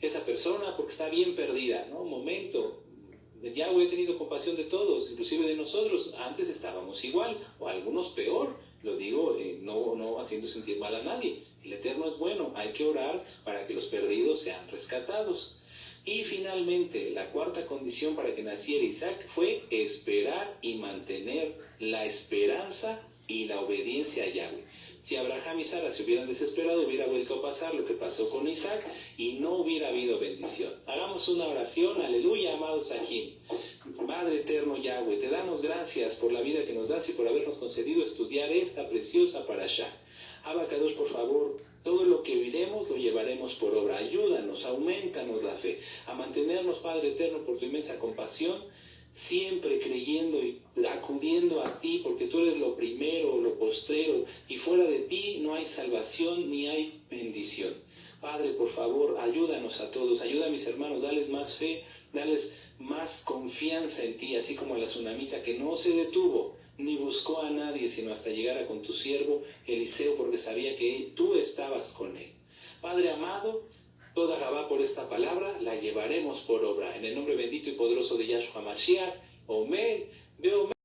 esa persona porque está bien perdida. No, un momento. Yahweh ha tenido compasión de todos, inclusive de nosotros. Antes estábamos igual, o algunos peor. Lo digo no haciendo sentir mal a nadie. El Eterno es bueno. Hay que orar para que los perdidos sean rescatados. Y finalmente, la cuarta condición para que naciera Isaac fue esperar y mantener la esperanza y la obediencia a Yahweh. Si Abraham y Sara se hubieran desesperado, hubiera vuelto a pasar lo que pasó con Isaac y no hubiera habido bendición. Hagamos una oración. Aleluya, amados Sahim. Padre eterno Yahweh, te damos gracias por la vida que nos das y por habernos concedido estudiar esta preciosa parashá. Abacados, por favor, todo lo que oiremos lo llevaremos por obra. Ayúdanos, aumentanos la fe, a mantenernos, Padre eterno, por tu inmensa compasión, siempre creyendo y acudiendo a ti, porque tú eres lo primero, lo postrero, y fuera de ti no hay salvación ni hay bendición. Padre, por favor, ayúdanos a todos, ayuda a mis hermanos, dales más fe, dales más confianza en ti, así como a la tsunamita que no se detuvo ni buscó a nadie sino hasta llegar a con tu siervo Eliseo, porque sabía que tú estabas con él. Padre amado, toda Gabá por esta palabra la llevaremos por obra. En el nombre bendito y poderoso de Yahshua Mashiach, Omer, Beomer.